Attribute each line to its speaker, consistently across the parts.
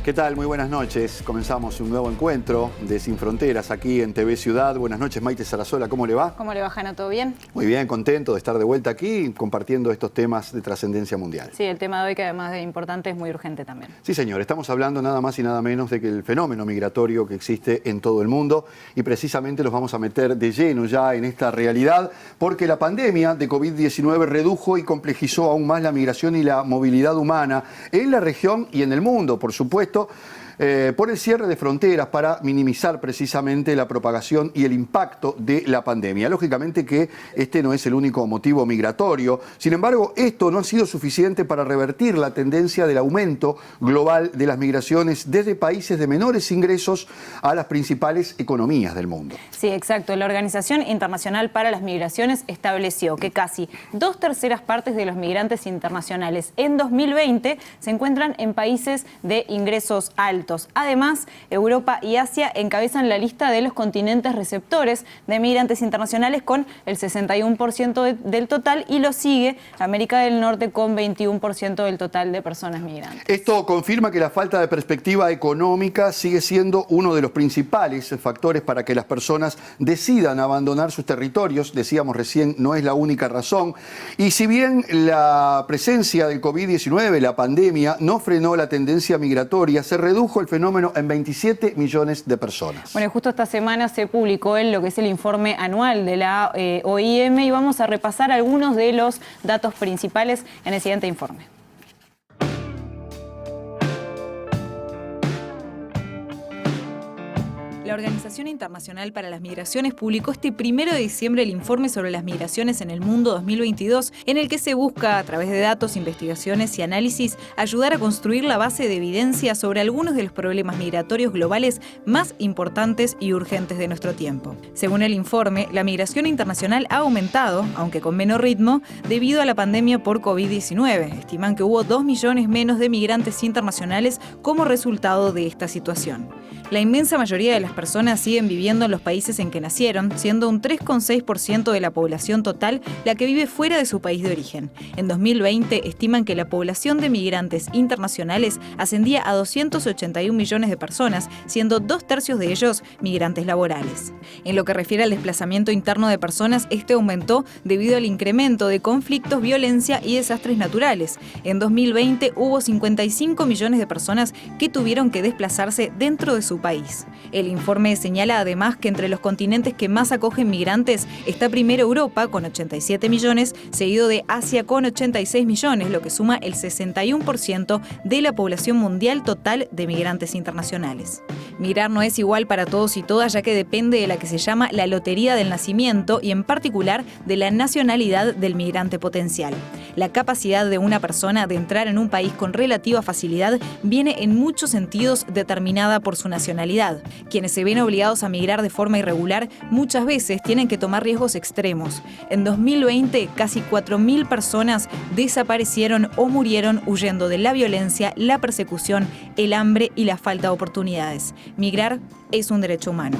Speaker 1: ¿Qué tal? Muy buenas noches. Comenzamos un nuevo encuentro de Sin Fronteras aquí en TV Ciudad. Buenas noches, Maite Sarasola. ¿Cómo le va?
Speaker 2: ¿Cómo le va, Jana? ¿Todo bien?
Speaker 1: Muy bien, contento de estar de vuelta aquí compartiendo estos temas de trascendencia mundial.
Speaker 2: Sí, el tema de hoy, que además de importante, es muy urgente también.
Speaker 1: Sí, señor. Estamos hablando nada más y nada menos de que el fenómeno migratorio que existe en todo el mundo, y precisamente los vamos a meter de lleno ya en esta realidad porque la pandemia de COVID-19 redujo y complejizó aún más la migración y la movilidad humana en la región y en el mundo, por supuesto, por el cierre de fronteras para minimizar precisamente la propagación y el impacto de la pandemia. Lógicamente que este no es el único motivo migratorio. Sin embargo, esto no ha sido suficiente para revertir la tendencia del aumento global de las migraciones desde países de menores ingresos a las principales economías del mundo.
Speaker 2: Sí, exacto. La Organización Internacional para las Migraciones estableció que casi 2/3 partes de los migrantes internacionales en 2020 se encuentran en países de ingresos altos. Además, Europa y Asia encabezan la lista de los continentes receptores de migrantes internacionales con el 61% del total, y lo sigue América del Norte con 21% del total de personas migrantes.
Speaker 1: Esto confirma que la falta de perspectiva económica sigue siendo uno de los principales factores para que las personas decidan abandonar sus territorios. Decíamos recién, no es la única razón. Y si bien la presencia del COVID-19, la pandemia, no frenó la tendencia migratoria, se redujo el fenómeno en 27 millones de personas.
Speaker 2: Bueno, justo esta semana se publicó lo que es el informe anual de la OIM, y vamos a repasar algunos de los datos principales en el siguiente informe. La Organización Internacional para las Migraciones publicó este 1 de diciembre el informe sobre las migraciones en el mundo 2022, en el que se busca, a través de datos, investigaciones y análisis, ayudar a construir la base de evidencia sobre algunos de los problemas migratorios globales más importantes y urgentes de nuestro tiempo. Según el informe, la migración internacional ha aumentado, aunque con menor ritmo, debido a la pandemia por COVID-19. Estiman que hubo 2 millones menos de migrantes internacionales como resultado de esta situación. La inmensa mayoría de las personas siguen viviendo en los países en que nacieron, siendo un 3,6% de la población total la que vive fuera de su país de origen. En 2020 estiman que la población de migrantes internacionales ascendía a 281 millones de personas, siendo 2/3 de ellos migrantes laborales. En lo que refiere al desplazamiento interno de personas, este aumentó debido al incremento de conflictos, violencia y desastres naturales. En 2020 hubo 55 millones de personas que tuvieron que desplazarse dentro de su país. El informe señala además que entre los continentes que más acogen migrantes está primero Europa con 87 millones, seguido de Asia con 86 millones, lo que suma el 61% de la población mundial total de migrantes internacionales. Migrar no es igual para todos y todas, ya que depende de la que se llama la lotería del nacimiento y en particular de la nacionalidad del migrante potencial. La capacidad de una persona de entrar en un país con relativa facilidad viene en muchos sentidos determinada por su nacionalidad. Quienes se ven obligados a migrar de forma irregular muchas veces tienen que tomar riesgos extremos. En 2020, casi 4.000 personas desaparecieron o murieron huyendo de la violencia, la persecución, el hambre y la falta de oportunidades. Migrar es un derecho humano.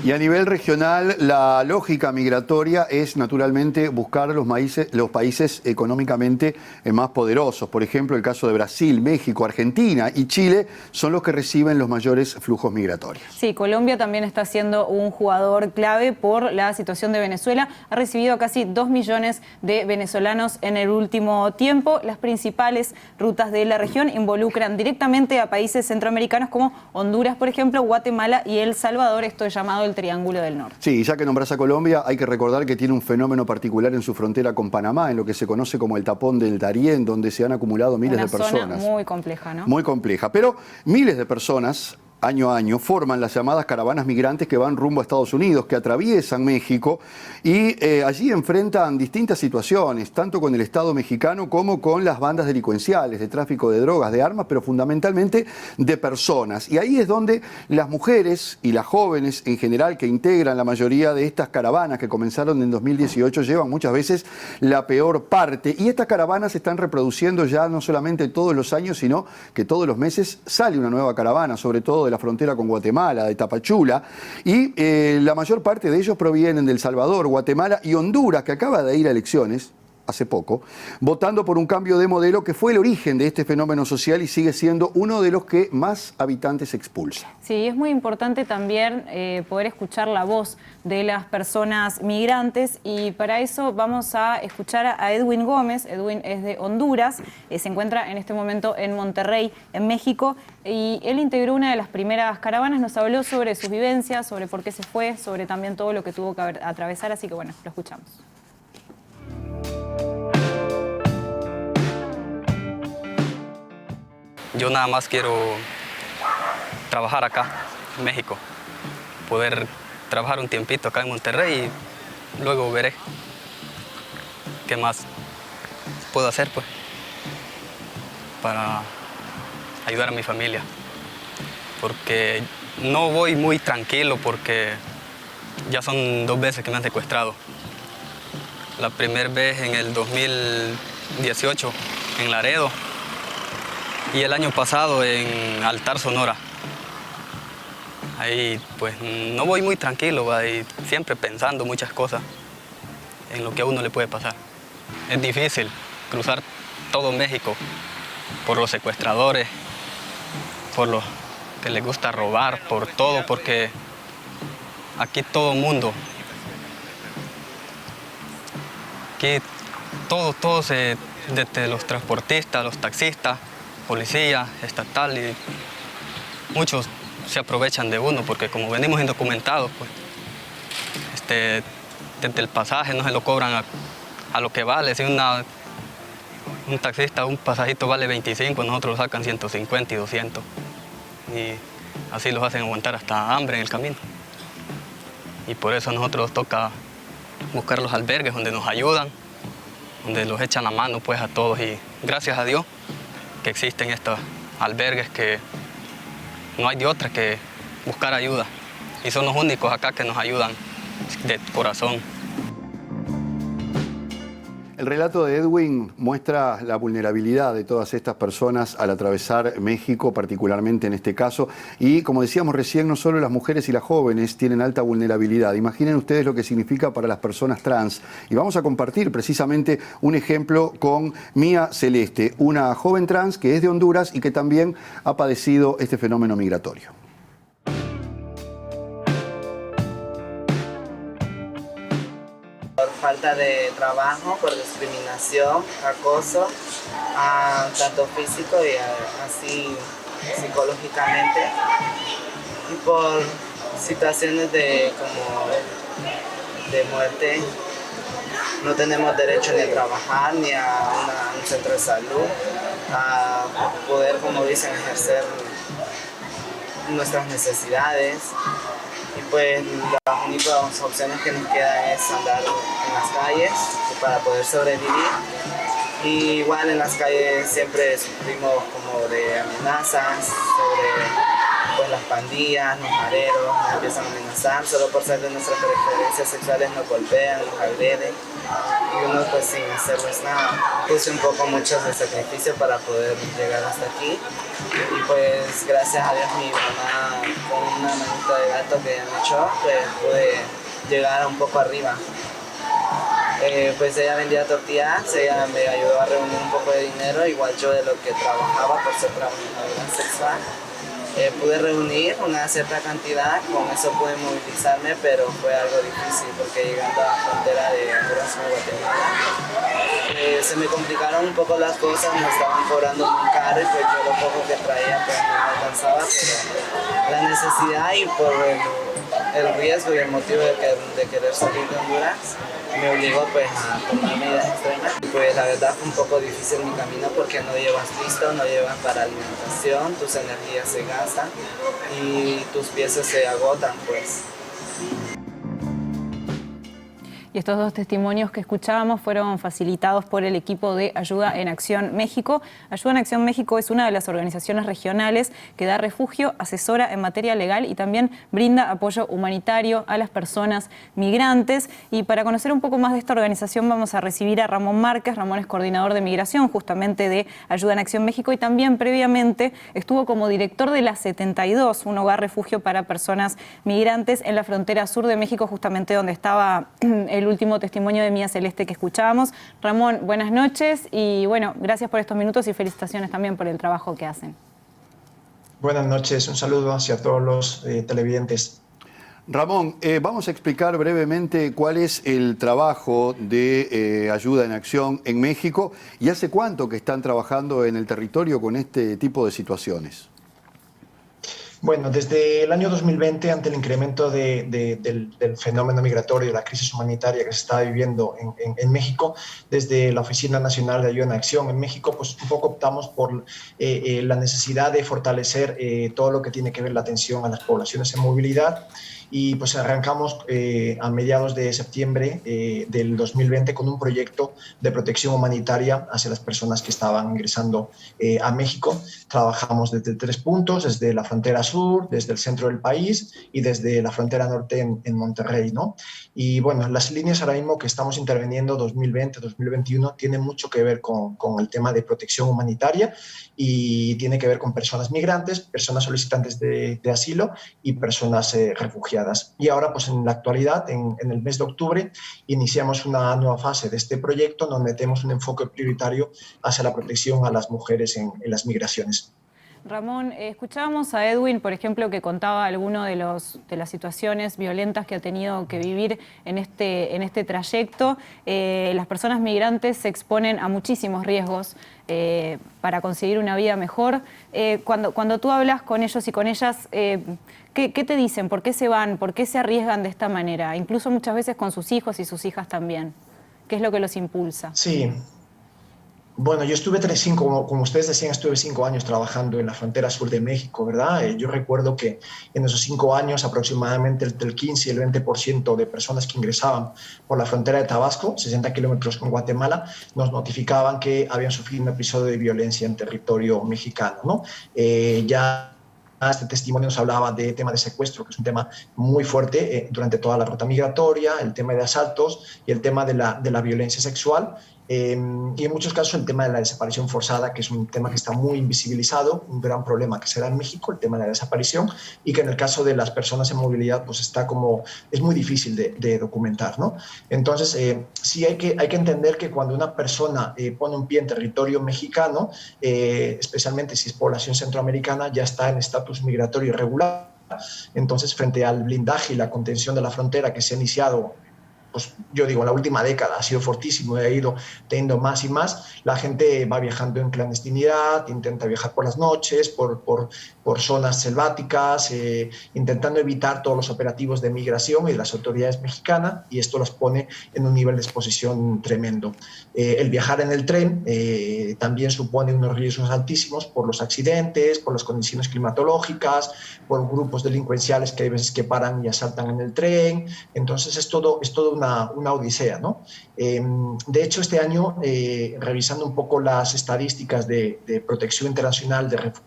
Speaker 1: Y a nivel regional, la lógica migratoria es naturalmente buscar los países económicamente más poderosos. Por ejemplo, el caso de Brasil, México, Argentina y Chile son los que reciben los mayores flujos migratorios.
Speaker 2: Sí, Colombia también está siendo un jugador clave por la situación de Venezuela. Ha recibido a casi 2 millones de venezolanos en el último tiempo. Las principales rutas de la región involucran directamente a países centroamericanos como Honduras, por ejemplo, Guatemala y El Salvador. Esto es llamado el Triángulo del Norte.
Speaker 1: Sí, ya que nombras a Colombia, hay que recordar que tiene un fenómeno particular en su frontera con Panamá, en lo que se conoce como el tapón del Darién, donde se han acumulado miles de personas.
Speaker 2: Una zona muy compleja, ¿no?
Speaker 1: Muy compleja, pero miles de personas año a año forman las llamadas caravanas migrantes que van rumbo a Estados Unidos, que atraviesan México y allí enfrentan distintas situaciones, tanto con el Estado mexicano como con las bandas delincuenciales de tráfico de drogas, de armas, pero fundamentalmente de personas. Y ahí es donde las mujeres y las jóvenes en general que integran la mayoría de estas caravanas que comenzaron en 2018 llevan muchas veces la peor parte. Y estas caravanas se están reproduciendo ya no solamente todos los años, sino que todos los meses sale una nueva caravana, sobre todo de la frontera con Guatemala, de Tapachula, y la mayor parte de ellos provienen de El Salvador, Guatemala y Honduras, que acaba de ir a elecciones, hace poco, votando por un cambio de modelo que fue el origen de este fenómeno social y sigue siendo uno de los que más habitantes expulsa.
Speaker 2: Sí, es muy importante también poder escuchar la voz de las personas migrantes y para eso vamos a escuchar a Edwin Gómez. Edwin es de Honduras, se encuentra en este momento en Monterrey, en México, y él integró una de las primeras caravanas, nos habló sobre sus vivencias, sobre por qué se fue, sobre también todo lo que tuvo que atravesar, así que bueno, lo escuchamos.
Speaker 3: Yo nada más quiero trabajar acá, en México, poder trabajar un tiempito acá en Monterrey y luego veré qué más puedo hacer pues, para ayudar a mi familia. Porque no voy muy tranquilo porque ya son 2 veces que me han secuestrado. La primera vez en el 2018 en Laredo y el año pasado en Altar, Sonora. Ahí pues no voy muy tranquilo, ¿va? Y siempre pensando muchas cosas en lo que a uno le puede pasar. Es difícil cruzar todo México por los secuestradores, por los que les gusta robar, por todo, porque aquí todo mundo, aquí todos desde los transportistas, los taxistas, policía estatal y muchos se aprovechan de uno porque como venimos indocumentados, pues, desde el pasaje no se lo cobran a lo que vale. Si un taxista, un pasajito vale 25, nosotros lo sacan 150 y 200. Y así los hacen aguantar hasta hambre en el camino. Y por eso a nosotros nos toca buscar los albergues donde nos ayudan, donde los echan la mano pues a todos. Y gracias a Dios que existen estos albergues que no hay de otra que buscar ayuda. Y son los únicos acá que nos ayudan de corazón.
Speaker 1: El relato de Edwin muestra la vulnerabilidad de todas estas personas al atravesar México, particularmente en este caso. Y como decíamos recién, no solo las mujeres y las jóvenes tienen alta vulnerabilidad. Imaginen ustedes lo que significa para las personas trans. Y vamos a compartir precisamente un ejemplo con Mía Celeste, una joven trans que es de Honduras y que también ha padecido este fenómeno migratorio.
Speaker 4: Por falta de trabajo, por discriminación, acoso, tanto físico y así psicológicamente, y por situaciones de muerte. No tenemos derecho ni a trabajar, ni a un centro de salud, a poder, como dicen, ejercer nuestras necesidades. Y pues las únicas opciones que nos quedan es andar en las calles para poder sobrevivir. Y igual en las calles siempre sufrimos como de amenazas sobre pues, las pandillas, los mareros, nos empiezan a amenazar solo por ser de nuestras preferencias sexuales, nos golpean, nos agreden y uno pues sin hacerles nada. Puse un poco muchos de sacrificio para poder llegar hasta aquí y pues gracias a Dios mi mamá con una manita de gato que me echó pues pude llegar un poco arriba. Pues ella vendía tortillas, ella me ayudó a reunir un poco de dinero, igual yo de lo que trabajaba por ser trabajadora sexual. Pude reunir una cierta cantidad, con eso pude movilizarme, pero fue algo difícil porque llegando a la frontera de Honduras con Guatemala se me complicaron un poco las cosas, me estaban cobrando muy caro y pues yo lo poco que traía pues no me alcanzaba, pero la necesidad y por el riesgo y el motivo de querer salir de Honduras me obligó pues a tomar medidas extremas. Y pues la verdad fue un poco difícil mi camino porque no llevas listo, no llevas para alimentación, tus energías se gastan y tus piezas se agotan pues.
Speaker 2: Y estos 2 testimonios que escuchábamos fueron facilitados por el equipo de Ayuda en Acción México. Ayuda en Acción México es una de las organizaciones regionales que da refugio, asesora en materia legal y también brinda apoyo humanitario a las personas migrantes. Y para conocer un poco más de esta organización vamos a recibir a Ramón Márquez. Ramón es coordinador de migración justamente de Ayuda en Acción México y también previamente estuvo como director de la 72, un hogar refugio para personas migrantes en la frontera sur de México, justamente donde estaba el el último testimonio de Mía Celeste que escuchábamos. Ramón, buenas noches y bueno, gracias por estos minutos y felicitaciones también por el trabajo que hacen.
Speaker 5: Buenas noches, un saludo hacia todos los televidentes.
Speaker 1: Ramón, vamos a explicar brevemente cuál es el trabajo de Ayuda en Acción en México y hace cuánto que están trabajando en el territorio con este tipo de situaciones.
Speaker 5: Bueno, desde el año 2020, ante el incremento del fenómeno migratorio, de la crisis humanitaria que se está viviendo en México, desde la Oficina Nacional de Ayuda en Acción en México, pues un poco optamos por la necesidad de fortalecer todo lo que tiene que ver la atención a las poblaciones en movilidad. Y pues arrancamos a mediados de septiembre del 2020 con un proyecto de protección humanitaria hacia las personas que estaban ingresando a México. Trabajamos desde 3 puntos, desde la frontera sur, desde el centro del país y desde la frontera norte en Monterrey, ¿no? Y bueno, las líneas ahora mismo que estamos interviniendo 2020-2021 tienen mucho que ver con el tema de protección humanitaria y tiene que ver con personas migrantes, personas solicitantes de asilo y personas refugiadas. Y ahora, pues en la actualidad, en el mes de octubre, iniciamos una nueva fase de este proyecto donde tenemos un enfoque prioritario hacia la protección a las mujeres en las migraciones.
Speaker 2: Ramón, escuchábamos a Edwin, por ejemplo, que contaba algunas de las situaciones violentas que ha tenido que vivir en este trayecto. Las personas migrantes se exponen a muchísimos riesgos para conseguir una vida mejor. Cuando tú hablas con ellos y con ellas, ¿qué te dicen? ¿Por qué se van? ¿Por qué se arriesgan de esta manera? Incluso muchas veces con sus hijos y sus hijas también. ¿Qué es lo que los impulsa?
Speaker 5: Sí. Bueno, yo estuve como ustedes decían, estuve 5 años trabajando en la frontera sur de México, ¿verdad? Yo recuerdo que en esos 5 años aproximadamente entre el 15 y el 20% de personas que ingresaban por la frontera de Tabasco, 60 kilómetros con Guatemala, nos notificaban que habían sufrido un episodio de violencia en territorio mexicano, ¿no? Este testimonio nos hablaba de tema de secuestro, que es un tema muy fuerte durante toda la ruta migratoria, el tema de asaltos y el tema de la violencia sexual. Y en muchos casos el tema de la desaparición forzada, que es un tema que está muy invisibilizado, un gran problema que se da en México, el tema de la desaparición, y que en el caso de las personas en movilidad pues es muy difícil de documentar, ¿no? Entonces sí hay que entender que cuando una persona pone un pie en territorio mexicano, especialmente si es población centroamericana, ya está en estatus migratorio irregular. Entonces, frente al blindaje y la contención de la frontera que se ha iniciado, pues yo digo, en la última década ha sido fortísimo y ha ido teniendo más y más, la gente va viajando en clandestinidad, intenta viajar por las noches, por zonas selváticas, intentando evitar todos los operativos de migración y de las autoridades mexicanas, y esto las pone en un nivel de exposición tremendo. El viajar en el tren también supone unos riesgos altísimos por los accidentes, por las condiciones climatológicas, por grupos delincuenciales que hay veces que paran y asaltan en el tren. Entonces es todo una odisea, ¿no? De hecho, este año, revisando un poco las estadísticas de protección internacional de refugio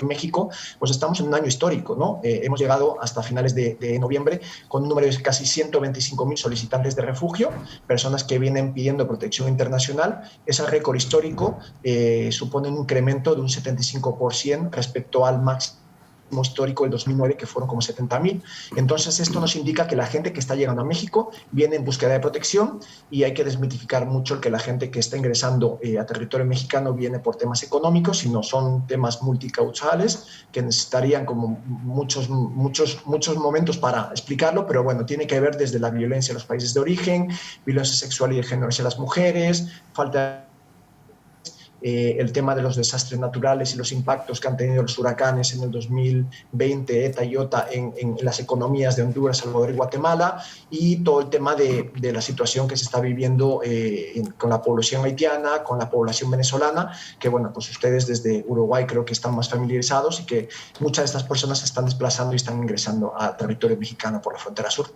Speaker 5: en México, pues estamos en un año histórico, ¿no? Hemos llegado hasta finales de noviembre con un número de casi 125.000 solicitantes de refugio, personas que vienen pidiendo protección internacional. Ese récord histórico supone un incremento de un 75% respecto al máximo histórico del 2009, que fueron como 70.000. Entonces esto nos indica que la gente que está llegando a México viene en búsqueda de protección, y hay que desmitificar mucho el que la gente que está ingresando a territorio mexicano viene por temas económicos, sino son temas multicausales que necesitarían como muchos momentos para explicarlo, pero bueno, tiene que ver desde la violencia en los países de origen, violencia sexual y de género hacia las mujeres, falta el tema de los desastres naturales y los impactos que han tenido los huracanes en el 2020, ETA y OTA, en las economías de Honduras, Salvador y Guatemala, y todo el tema de la situación que se está viviendo con la población haitiana, con la población venezolana, que bueno, pues ustedes desde Uruguay creo que están más familiarizados, y que muchas de estas personas se están desplazando y están ingresando al territorio mexicano por la frontera sur.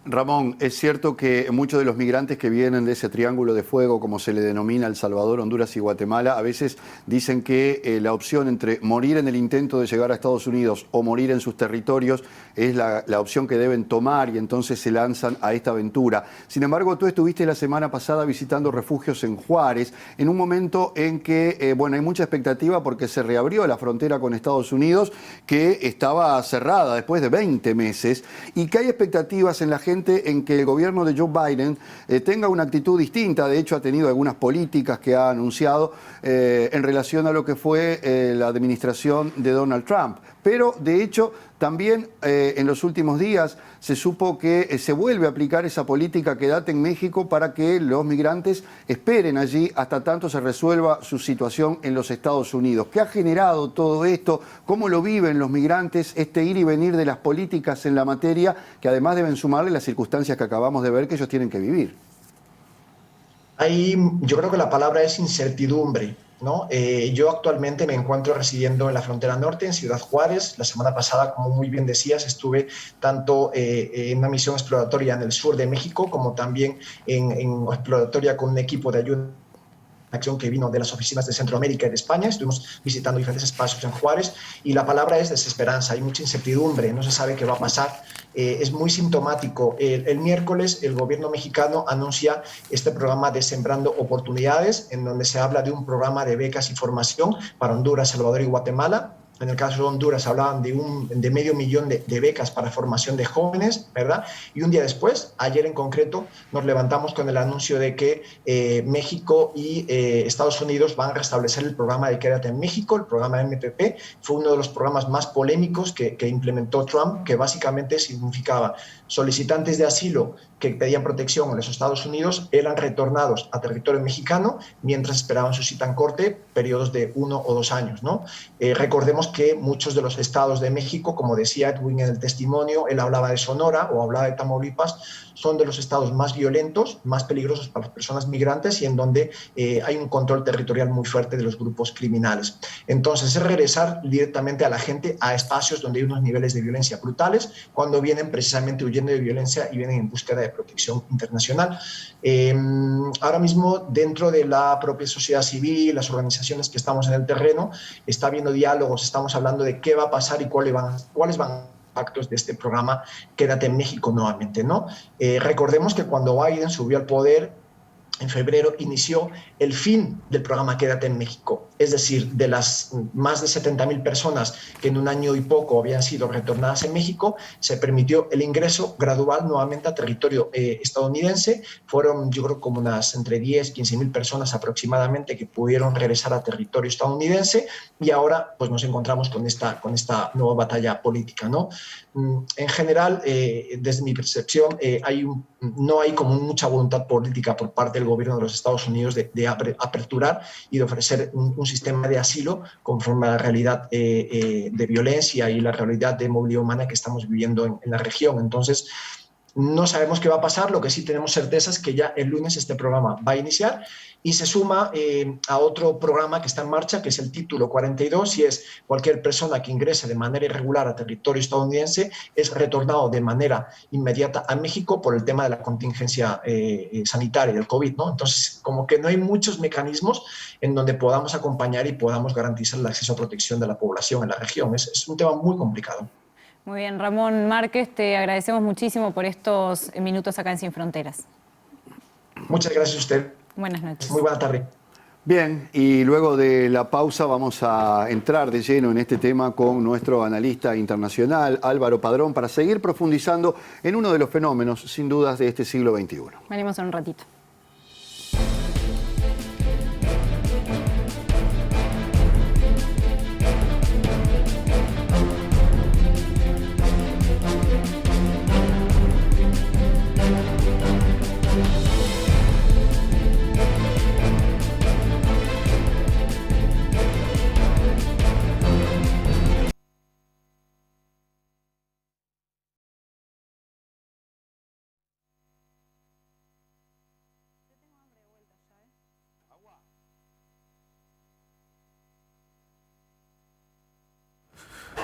Speaker 1: Ramón, es cierto que muchos de los migrantes que vienen de ese triángulo de fuego, como se le denomina El Salvador, Honduras y Guatemala, a veces dicen que la opción entre morir en el intento de llegar a Estados Unidos o morir en sus territorios es la opción que deben tomar, y entonces se lanzan a esta aventura. Sin embargo, tú estuviste la semana pasada visitando refugios en Juárez, en un momento en que bueno, hay mucha expectativa porque se reabrió la frontera con Estados Unidos, que estaba cerrada después de 20 meses, y que hay expectativas en la gente precisamente en que el gobierno de Joe Biden tenga una actitud distinta. De hecho, ha tenido algunas políticas que ha anunciado en relación a lo que fue la administración de Donald Trump. Pero, de hecho, también en los últimos días se supo que se vuelve a aplicar esa política Quédate en México para que los migrantes esperen allí hasta tanto se resuelva su situación en los Estados Unidos. ¿Qué ha generado todo esto? ¿Cómo lo viven los migrantes, este ir y venir de las políticas en la materia, que además deben sumarle las circunstancias que acabamos de ver que ellos tienen que vivir?
Speaker 5: Ahí yo creo que la palabra es incertidumbre, ¿no? Yo actualmente me encuentro residiendo en la frontera norte, en Ciudad Juárez. La semana pasada, como muy bien decías, estuve tanto en una misión exploratoria en el sur de México como también en exploratoria con un equipo de ayuda acción que vino de las oficinas de Centroamérica y de España. Estuvimos visitando diferentes espacios en Juárez y la palabra es desesperanza. Hay mucha incertidumbre, no se sabe qué va a pasar. Es muy sintomático. El miércoles el gobierno mexicano anuncia este programa de Sembrando Oportunidades, en donde se habla de un programa de becas y formación para Honduras, Salvador y Guatemala. En el caso de Honduras hablaban de medio millón de becas para formación de jóvenes, ¿verdad? Y un día después, ayer en concreto, nos levantamos con el anuncio de que México y Estados Unidos van a restablecer el programa de Quédate en México, el programa MPP. Fue uno de los programas más polémicos que implementó Trump, que básicamente significaba solicitantes de asilo que pedían protección en los Estados Unidos eran retornados a territorio mexicano mientras esperaban su cita en corte, periodos de 1 o 2 años, ¿no? Recordemos que muchos de los estados de México, como decía Edwin en el testimonio, él hablaba de Sonora o hablaba de Tamaulipas, son de los estados más violentos, más peligrosos para las personas migrantes y en donde hay un control territorial muy fuerte de los grupos criminales. Entonces, es regresar directamente a la gente a espacios donde hay unos niveles de violencia brutales, cuando vienen precisamente huyendo de violencia y vienen en búsqueda de protección internacional. Ahora mismo, dentro de la propia sociedad civil, las organizaciones que estamos en el terreno, está habiendo diálogos, estamos hablando de qué va a pasar y cuáles van impactos de este programa Quédate en México nuevamente, ¿no? Recordemos que cuando Biden subió al poder, en febrero inició el fin del programa Quédate en México. Es decir, de las más de 70.000 personas que en un año y poco habían sido retornadas en México, se permitió el ingreso gradual nuevamente a territorio estadounidense. Fueron, yo creo, como unas entre 10 y 15.000 personas aproximadamente que pudieron regresar a territorio estadounidense y ahora pues, nos encontramos con esta nueva batalla política, ¿no? En general, desde mi percepción, no hay como mucha voluntad política por parte del gobierno de los Estados Unidos de aperturar y de ofrecer un sistema de asilo conforme a la realidad de violencia y la realidad de movilidad humana que estamos viviendo en la región. Entonces, no sabemos qué va a pasar, lo que sí tenemos certeza es que ya el lunes este programa va a iniciar y se suma a otro programa que está en marcha, que es el Título 42, y es cualquier persona que ingrese de manera irregular a territorio estadounidense es retornado de manera inmediata a México por el tema de la contingencia sanitaria del COVID, ¿no? Entonces, como que no hay muchos mecanismos en donde podamos acompañar y podamos garantizar el acceso a protección de la población en la región. Es un tema muy complicado.
Speaker 2: Muy bien, Ramón Márquez, te agradecemos muchísimo por estos minutos acá en Sin Fronteras.
Speaker 5: Muchas gracias a usted.
Speaker 2: Buenas noches.
Speaker 5: Muy buena tarde.
Speaker 1: Bien, y luego de la pausa vamos a entrar de lleno en este tema con nuestro analista internacional, Álvaro Padrón, para seguir profundizando en uno de los fenómenos, sin dudas, de este siglo XXI.
Speaker 2: Venimos en un ratito.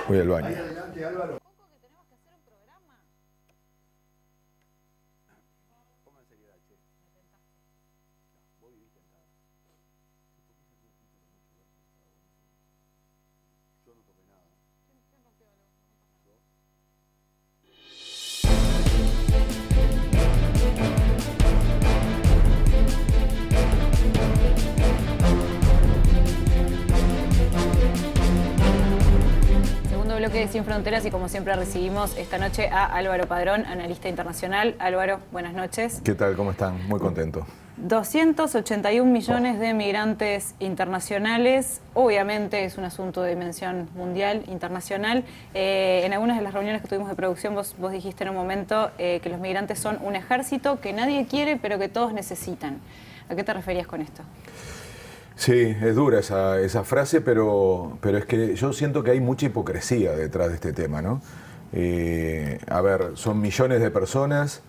Speaker 6: Voy al baño.
Speaker 1: Adelante, Álvaro.
Speaker 2: de Sin Fronteras y como siempre recibimos esta noche a Álvaro Padrón, analista internacional. Álvaro, buenas noches.
Speaker 6: ¿Qué tal? ¿Cómo están? Muy contento.
Speaker 2: 281 millones de migrantes internacionales, obviamente es un asunto de dimensión mundial, internacional. En algunas de las reuniones que tuvimos de producción vos dijiste en un momento que los migrantes son un ejército que nadie quiere pero que todos necesitan. ¿A qué te referías con esto?
Speaker 6: Sí, es dura esa frase, pero es que yo siento que hay mucha hipocresía detrás de este tema, ¿no? A ver, son millones de personas,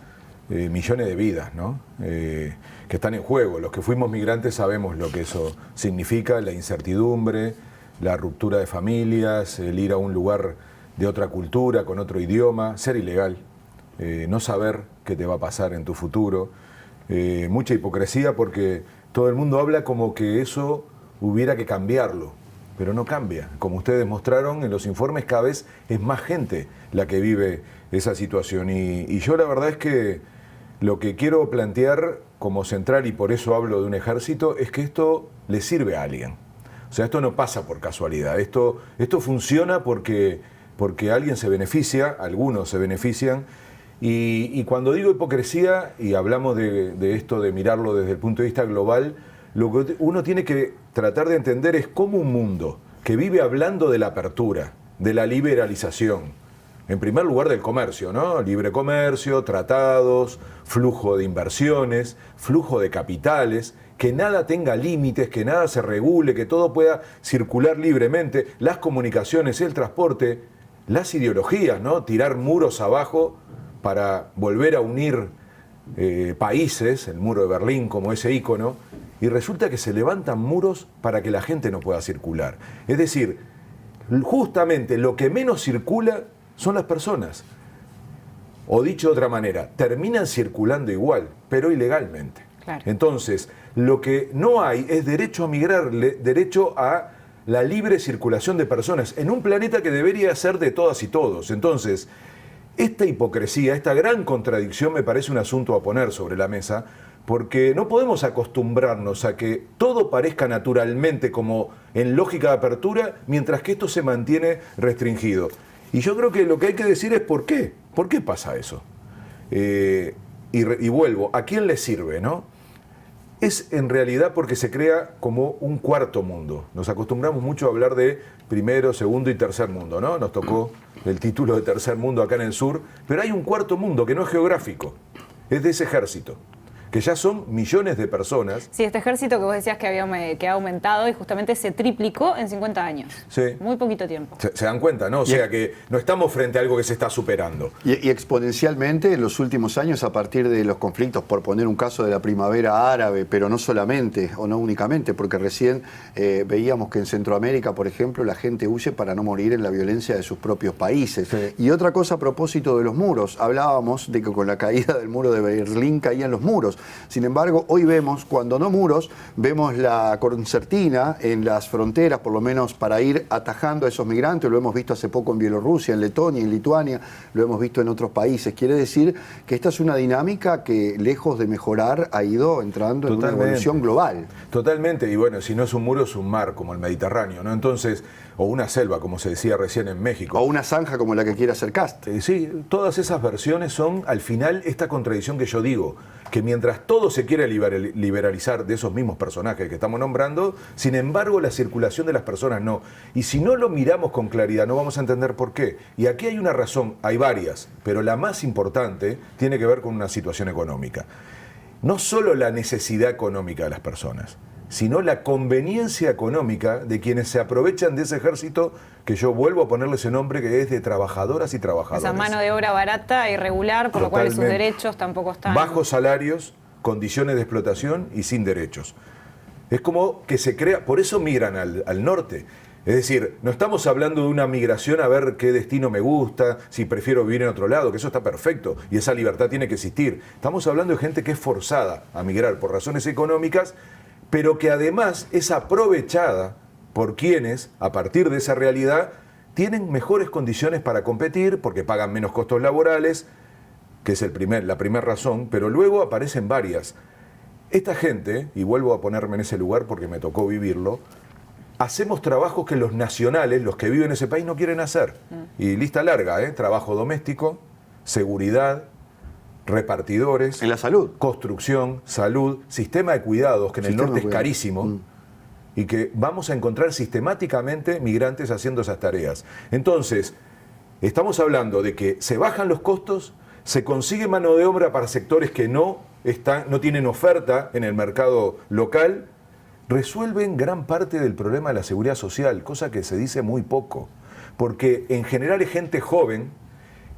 Speaker 6: millones de vidas, ¿no? Que están en juego. Los que fuimos migrantes sabemos lo que eso significa, la incertidumbre, la ruptura de familias, el ir a un lugar de otra cultura, con otro idioma, ser ilegal, no saber qué te va a pasar en tu futuro. Mucha hipocresía porque todo el mundo habla como que eso hubiera que cambiarlo, pero no cambia. Como ustedes mostraron en los informes, cada vez es más gente la que vive esa situación. Y yo la verdad es que lo que quiero plantear como central, y por eso hablo de un ejército, es que esto le sirve a alguien. O sea, esto no pasa por casualidad. Esto funciona porque alguien se beneficia, algunos se benefician. Y cuando digo hipocresía, y hablamos de esto de mirarlo desde el punto de vista global, lo que uno tiene que tratar de entender es cómo un mundo que vive hablando de la apertura, de la liberalización, en primer lugar del comercio, ¿no? Libre comercio, tratados, flujo de inversiones, flujo de capitales, que nada tenga límites, que nada se regule, que todo pueda circular libremente, las comunicaciones, el transporte, las ideologías, ¿no? Tirar muros abajo para volver a unir países, el muro de Berlín como ese ícono, y resulta que se levantan muros para que la gente no pueda circular. Es decir, justamente lo que menos circula son las personas. O dicho de otra manera, terminan circulando igual, pero ilegalmente.
Speaker 2: Claro.
Speaker 6: Entonces, lo que no hay es derecho a migrar, derecho a la libre circulación de personas en un planeta que debería ser de todas y todos. Entonces, esta hipocresía, esta gran contradicción me parece un asunto a poner sobre la mesa, porque no podemos acostumbrarnos a que todo parezca naturalmente como en lógica de apertura, mientras que esto se mantiene restringido. Y yo creo que lo que hay que decir es ¿por qué? ¿Por qué pasa eso? Y vuelvo, ¿a quién le sirve, no? Es en realidad porque se crea como un cuarto mundo. Nos acostumbramos mucho a hablar de primero, segundo y tercer mundo, ¿no? Nos tocó el título de tercer mundo acá en el sur, pero hay un cuarto mundo que no es geográfico, es de ese ejército, que ya son millones de personas.
Speaker 2: Sí, este ejército que vos decías que ha aumentado y justamente se triplicó en 50 años.
Speaker 6: Sí.
Speaker 2: Muy poquito tiempo.
Speaker 6: Se dan cuenta, ¿no? O sea que no estamos frente a algo que se está superando.
Speaker 1: Y exponencialmente en los últimos años, a partir de los conflictos, por poner un caso de la primavera árabe, pero no solamente o no únicamente, porque recién veíamos que en Centroamérica, por ejemplo, la gente huye para no morir en la violencia de sus propios países.
Speaker 6: Sí.
Speaker 1: Y otra cosa a propósito de los muros, hablábamos de que con la caída del muro de Berlín caían los muros. Sin embargo, hoy vemos, cuando no muros, vemos la concertina en las fronteras, por lo menos para ir atajando a esos migrantes. Lo hemos visto hace poco en Bielorrusia, en Letonia, en Lituania, lo hemos visto en otros países. Quiere decir que esta es una dinámica que, lejos de mejorar, ha ido entrando en una evolución global.
Speaker 6: Totalmente, y bueno, si no es un muro, es un mar, como el Mediterráneo, ¿no? Entonces, o una selva, como se decía recién en México.
Speaker 1: O una zanja como la que quiere hacer Cast.
Speaker 6: Sí, todas esas versiones son, al final, esta contradicción que yo digo, que mientras todo se quiere liberalizar de esos mismos personajes que estamos nombrando, sin embargo la circulación de las personas no. Y si no lo miramos con claridad no vamos a entender por qué. Y aquí hay una razón, hay varias, pero la más importante tiene que ver con una situación económica. No solo la necesidad económica de las personas, sino la conveniencia económica de quienes se aprovechan de ese ejército, que yo vuelvo a ponerle ese nombre, que es de trabajadoras y trabajadores.
Speaker 2: Esa mano de obra barata, irregular, por lo cual sus derechos tampoco están.
Speaker 6: Bajos salarios, condiciones de explotación y sin derechos. Es como que se crea, por eso migran al norte. Es decir, no estamos hablando de una migración a ver qué destino me gusta, si prefiero vivir en otro lado, que eso está perfecto y esa libertad tiene que existir. Estamos hablando de gente que es forzada a migrar por razones económicas, pero que además es aprovechada por quienes, a partir de esa realidad, tienen mejores condiciones para competir porque pagan menos costos laborales, que es la primera razón, pero luego aparecen varias. Esta gente, y vuelvo a ponerme en ese lugar porque me tocó vivirlo, hacemos trabajos que los nacionales, los que viven en ese país, no quieren hacer. Y lista larga, trabajo doméstico, seguridad, repartidores.
Speaker 1: En la salud.
Speaker 6: Construcción, salud, sistema de cuidados, que en el norte es carísimo. Y que vamos a encontrar sistemáticamente migrantes haciendo esas tareas. Entonces, estamos hablando de que se bajan los costos, se consigue mano de obra para sectores que no tienen oferta en el mercado local, resuelven gran parte del problema de la seguridad social, cosa que se dice muy poco, porque en general es gente joven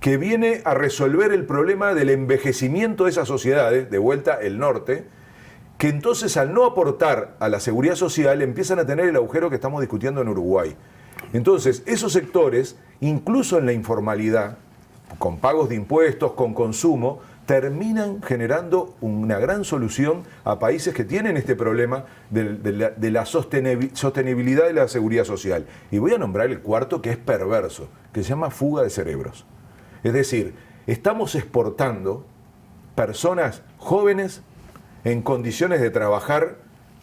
Speaker 6: que viene a resolver el problema del envejecimiento de esas sociedades, de vuelta el norte, que entonces al no aportar a la seguridad social empiezan a tener el agujero que estamos discutiendo en Uruguay. Entonces, esos sectores, incluso en la informalidad, con pagos de impuestos, con consumo, terminan generando una gran solución a países que tienen este problema de la sostenibilidad de la seguridad social. Y voy a nombrar el cuarto, que es perverso, que se llama fuga de cerebros. Es decir, estamos exportando personas jóvenes en condiciones de trabajar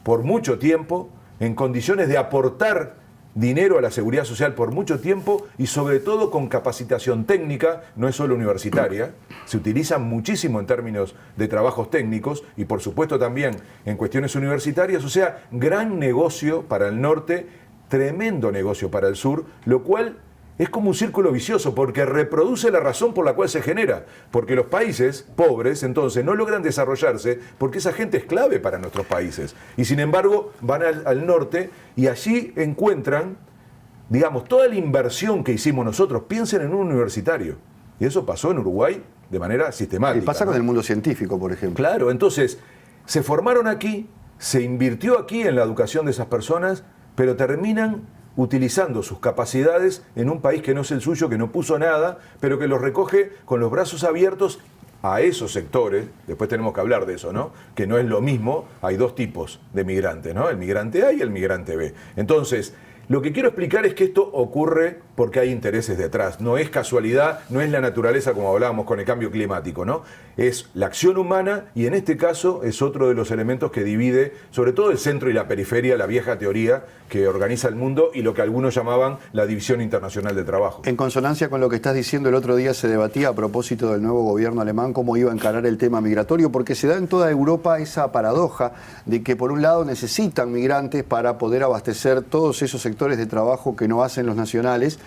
Speaker 6: por mucho tiempo, en condiciones de aportar dinero a la seguridad social por mucho tiempo y sobre todo con capacitación técnica, no es solo universitaria, se utilizan muchísimo en términos de trabajos técnicos y por supuesto también en cuestiones universitarias, o sea, gran negocio para el norte, tremendo negocio para el sur, lo cual es como un círculo vicioso porque reproduce la razón por la cual se genera, porque los países pobres entonces no logran desarrollarse porque esa gente es clave para nuestros países y sin embargo van al norte y allí encuentran, digamos, toda la inversión que hicimos nosotros. Piensen en un universitario y eso pasó en Uruguay de manera sistemática.
Speaker 1: Y pasa con el mundo científico, por ejemplo.
Speaker 6: Claro, entonces se formaron aquí, se invirtió aquí en la educación de esas personas, pero terminan utilizando sus capacidades en un país que no es el suyo, que no puso nada, pero que los recoge con los brazos abiertos a esos sectores. Después tenemos que hablar de eso, ¿no? Que no es lo mismo, hay dos tipos de migrantes, ¿no? El migrante A y el migrante B. Entonces, lo que quiero explicar es que esto ocurre porque hay intereses detrás. No es casualidad, no es la naturaleza como hablábamos con el cambio climático, ¿no? Es la acción humana y en este caso es otro de los elementos que divide sobre todo el centro y la periferia, la vieja teoría que organiza el mundo y lo que algunos llamaban la División Internacional de Trabajo.
Speaker 1: En consonancia con lo que estás diciendo, el otro día se debatía a propósito del nuevo gobierno alemán cómo iba a encarar el tema migratorio, porque se da en toda Europa esa paradoja de que por un lado necesitan migrantes para poder abastecer todos esos sectores de trabajo que no hacen los nacionales,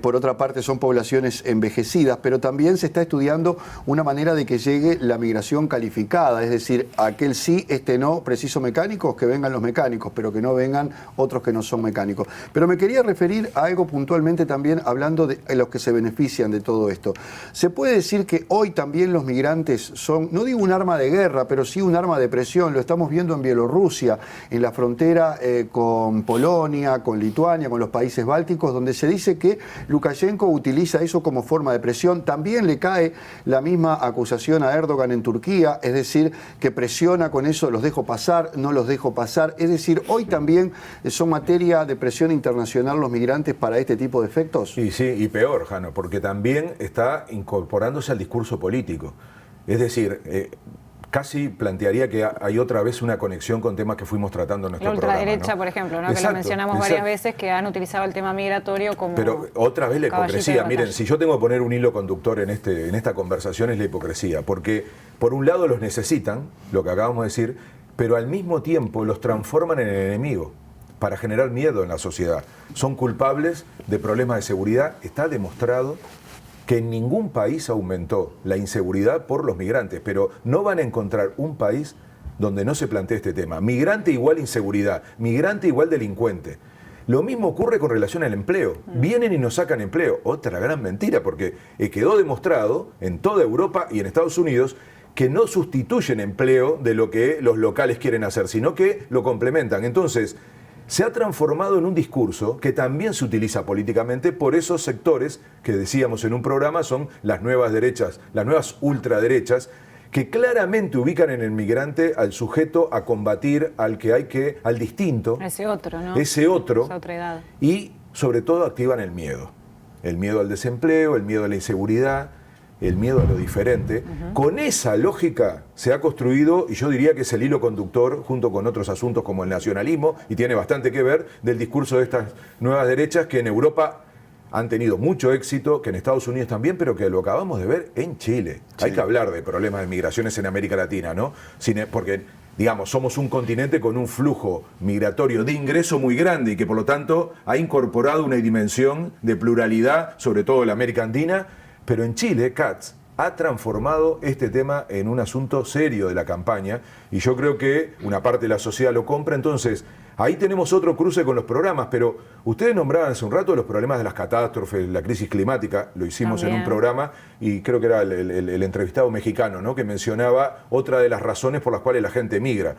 Speaker 1: por otra parte son poblaciones envejecidas, pero también se está estudiando una manera de que llegue la migración calificada, es decir, aquel sí, este no, preciso mecánicos, que vengan los mecánicos, pero que no vengan otros que no son mecánicos. Pero me quería referir a algo puntualmente también, hablando de los que se benefician de todo esto. ¿Se puede decir que hoy también los migrantes son, no digo un arma de guerra, pero sí un arma de presión? Lo estamos viendo en Bielorrusia, en la frontera con Polonia, con Lituania, con los países bálticos, donde se dice que Lukashenko utiliza eso como forma de presión. También le cae la misma acusación a Erdogan en Turquía, es decir, que presiona con eso, los dejo pasar, no los dejo pasar. Es decir, hoy también son materia de presión internacional los migrantes para este tipo de efectos.
Speaker 6: Y sí, y peor, Jano, porque también está incorporándose al discurso político. Es decir, casi plantearía que hay otra vez una conexión con temas que fuimos tratando en nuestro programa.
Speaker 7: La ultraderecha, ¿no? Por ejemplo, ¿no? Que lo mencionamos varias veces, que han utilizado el tema migratorio como...
Speaker 6: Pero otra vez la hipocresía. Miren, si yo tengo que poner un hilo conductor en esta conversación es la hipocresía. Porque por un lado los necesitan, lo que acabamos de decir, pero al mismo tiempo los transforman en enemigo para generar miedo en la sociedad. Son culpables de problemas de seguridad. Está demostrado que en ningún país aumentó la inseguridad por los migrantes, pero no van a encontrar un país donde no se plantee este tema. Migrante igual inseguridad, migrante igual delincuente. Lo mismo ocurre con relación al empleo. Vienen y nos sacan empleo. Otra gran mentira, porque quedó demostrado en toda Europa y en Estados Unidos que no sustituyen empleo de lo que los locales quieren hacer, sino que lo complementan. Entonces, se ha transformado en un discurso que también se utiliza políticamente por esos sectores que decíamos en un programa son las nuevas derechas, las nuevas ultraderechas, que claramente ubican en el migrante al sujeto a combatir, al distinto.
Speaker 7: Ese otro, ¿no?
Speaker 6: Ese otro.
Speaker 7: Esa otra edad.
Speaker 6: Y sobre todo activan el miedo al desempleo, el miedo a la inseguridad. el miedo a lo diferente. Con esa lógica se ha construido, y yo diría que es el hilo conductor, junto con otros asuntos como el nacionalismo, y tiene bastante que ver, del discurso de estas nuevas derechas que en Europa han tenido mucho éxito, que en Estados Unidos también, pero que lo acabamos de ver en Chile. Sí. Hay que hablar de problemas de migraciones en América Latina, ¿no? Porque, digamos, somos un continente con un flujo migratorio de ingreso muy grande y que por lo tanto ha incorporado una dimensión de pluralidad, sobre todo en la América Andina, pero en Chile, Katz ha transformado este tema en un asunto serio de la campaña y yo creo que una parte de la sociedad lo compra. Entonces, ahí tenemos otro cruce con los programas, pero ustedes nombraban hace un rato los problemas de las catástrofes, la crisis climática, lo hicimos también en un programa y creo que era el entrevistado mexicano, ¿no?, que mencionaba otra de las razones por las cuales la gente migra.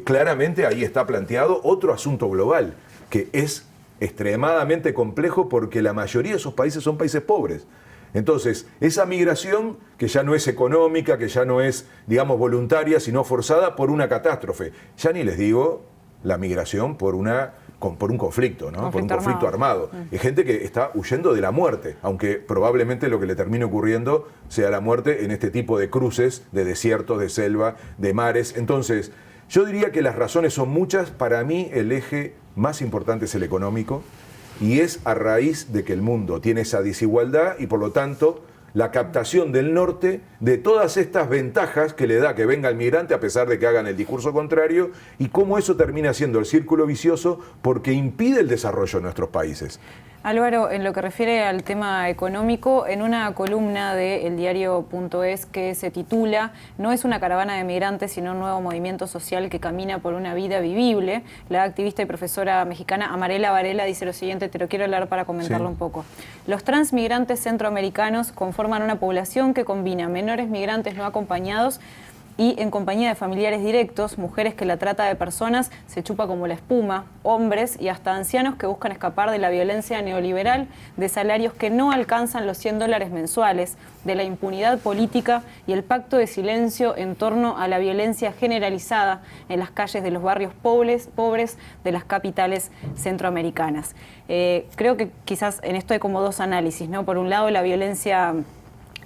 Speaker 6: Claramente ahí está planteado otro asunto global, que es extremadamente complejo porque la mayoría de esos países son países pobres. Entonces, esa migración que ya no es económica, que ya no es, digamos, voluntaria, sino forzada por una catástrofe. Ya ni les digo la migración por un conflicto, ¿no? Por un conflicto armado. Es gente que está huyendo de la muerte, aunque probablemente lo que le termine ocurriendo sea la muerte en este tipo de cruces, de desiertos, de selva, de mares. Entonces, yo diría que las razones son muchas. Para mí, el eje más importante es el económico. Y es a raíz de que el mundo tiene esa desigualdad y por lo tanto la captación del norte de todas estas ventajas que le da que venga el migrante a pesar de que hagan el discurso contrario y cómo eso termina siendo el círculo vicioso porque impide el desarrollo de nuestros países.
Speaker 7: Álvaro, en lo que refiere al tema económico, en una columna de eldiario.es que se titula "No es una caravana de migrantes, sino un nuevo movimiento social que camina por una vida vivible", la activista y profesora mexicana Amarela Varela dice lo siguiente, te lo quiero leer para comentarlo un poco. Los transmigrantes centroamericanos conforman una población que combina menores migrantes no acompañados y en compañía de familiares directos, mujeres que la trata de personas se chupa como la espuma, hombres y hasta ancianos que buscan escapar de la violencia neoliberal, de salarios que no alcanzan los $100 mensuales, de la impunidad política y el pacto de silencio en torno a la violencia generalizada en las calles de los barrios pobres de las capitales centroamericanas. Creo que quizás en esto hay como dos análisis, ¿no? Por un lado, la violencia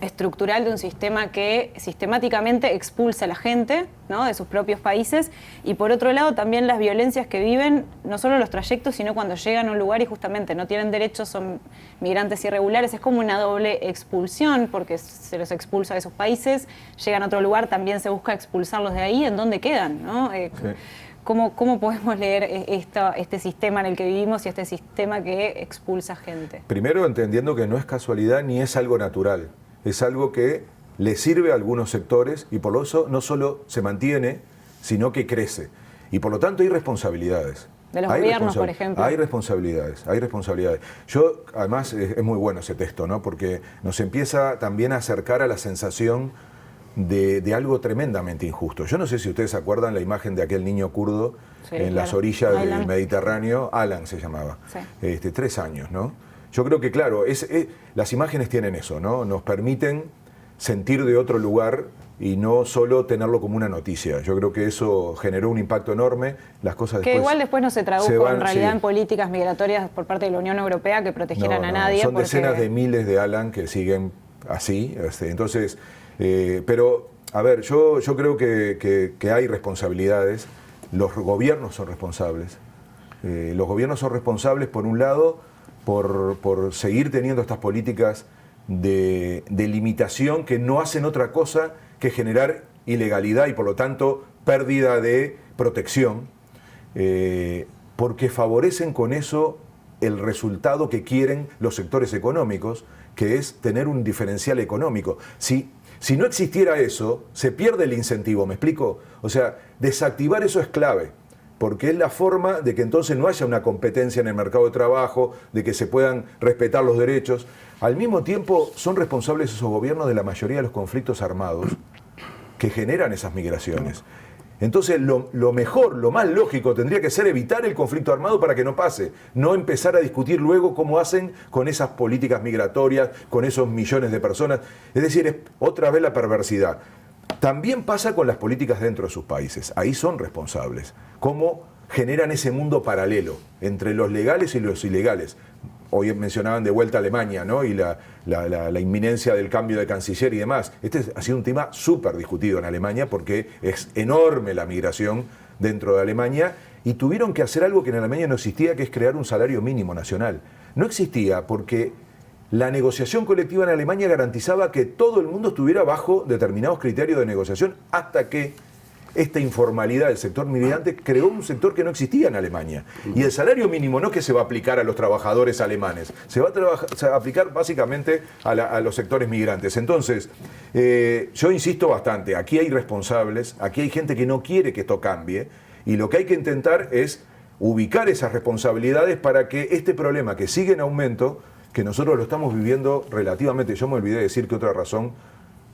Speaker 7: estructural de un sistema que sistemáticamente expulsa a la gente, ¿no?, de sus propios países, y por otro lado también las violencias que viven, no solo los trayectos, sino cuando llegan a un lugar y justamente no tienen derechos, son migrantes irregulares, es como una doble expulsión, porque se los expulsa de sus países, llegan a otro lugar, también se busca expulsarlos de ahí, ¿en dónde quedan?, ¿no? Sí. ¿Cómo podemos leer este sistema en el que vivimos y este sistema que expulsa gente?
Speaker 6: Primero, entendiendo que no es casualidad ni es algo natural. Es algo que le sirve a algunos sectores y por eso no solo se mantiene, sino que crece. Y por lo tanto hay responsabilidades.
Speaker 7: De los gobiernos, por ejemplo.
Speaker 6: Hay responsabilidades. Yo, además, es muy bueno ese texto, ¿no? Porque nos empieza también a acercar a la sensación de algo tremendamente injusto. Yo no sé si ustedes se acuerdan la imagen de aquel niño kurdo en las orillas del Mediterráneo. Alan se llamaba. Sí. 3 años, ¿no? Yo creo que, claro, las imágenes tienen eso, ¿no? Nos permiten sentir de otro lugar y no solo tenerlo como una noticia. Yo creo que eso generó un impacto enorme. Las cosas
Speaker 7: que igual después no se tradujo en realidad en políticas migratorias por parte de la Unión Europea que protegieran a nadie.
Speaker 6: Son decenas de miles de Alan que siguen así. Entonces, pero, a ver, yo creo que hay responsabilidades. Los gobiernos son responsables. Los gobiernos son responsables, por un lado, por seguir teniendo estas políticas de limitación que no hacen otra cosa que generar ilegalidad y por lo tanto pérdida de protección, porque favorecen con eso el resultado que quieren los sectores económicos, que es tener un diferencial económico. Si no existiera eso, se pierde el incentivo, ¿me explico? O sea, desactivar eso es clave, porque es la forma de que entonces no haya una competencia en el mercado de trabajo, de que se puedan respetar los derechos. Al mismo tiempo, son responsables esos gobiernos de la mayoría de los conflictos armados que generan esas migraciones. Entonces, lo mejor, lo más lógico tendría que ser evitar el conflicto armado para que no pase, no empezar a discutir luego cómo hacen con esas políticas migratorias, con esos millones de personas. Es decir, es otra vez la perversidad. También pasa con las políticas dentro de sus países. Ahí son responsables. Cómo generan ese mundo paralelo entre los legales y los ilegales. hoy mencionaban de vuelta a Alemania, ¿no? Y la inminencia del cambio de canciller y demás. Este ha sido un tema súper discutido en Alemania porque es enorme la migración dentro de Alemania y tuvieron que hacer algo que en Alemania no existía, que es crear un salario mínimo nacional. No existía porque la negociación colectiva en Alemania garantizaba que todo el mundo estuviera bajo determinados criterios de negociación hasta que esta informalidad del sector migrante creó un sector que no existía en Alemania. Y el salario mínimo no es que se va a aplicar a los trabajadores alemanes, se va a aplicar básicamente a los sectores migrantes. Entonces, yo insisto bastante, aquí hay responsables, aquí hay gente que no quiere que esto cambie, y lo que hay que intentar es ubicar esas responsabilidades para que este problema que sigue en aumento, que nosotros lo estamos viviendo relativamente, yo me olvidé de decir que otra razón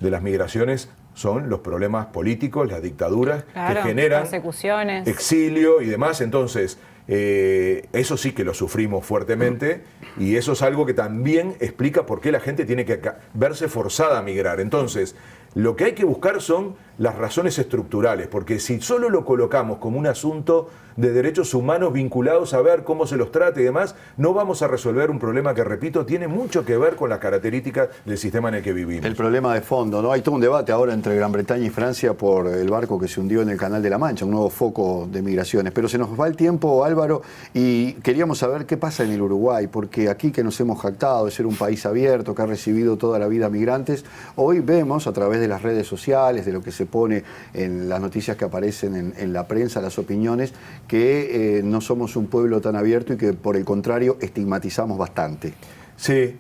Speaker 6: de las migraciones son los problemas políticos, las dictaduras que generan
Speaker 7: persecuciones,
Speaker 6: exilio y demás. Entonces, eso sí que lo sufrimos fuertemente y eso es algo que también explica por qué la gente tiene que verse forzada a migrar. Entonces, lo que hay que buscar son las razones estructurales, porque si solo lo colocamos como un asunto de derechos humanos vinculados a ver cómo se los trata y demás, no vamos a resolver un problema que, repito, tiene mucho que ver con las características del sistema en el que vivimos.
Speaker 1: El problema de fondo, ¿no? Hay todo un debate ahora entre Gran Bretaña y Francia por el barco que se hundió en el Canal de la Mancha, un nuevo foco de migraciones. Pero se nos va el tiempo, Álvaro, y queríamos saber qué pasa en el Uruguay, porque aquí que nos hemos jactado de ser un país abierto, que ha recibido toda la vida migrantes, hoy vemos a través de las redes sociales, de lo que se pone en las noticias que aparecen en la prensa, las opiniones, que no somos un pueblo tan abierto y que por el contrario estigmatizamos bastante.
Speaker 6: Sí,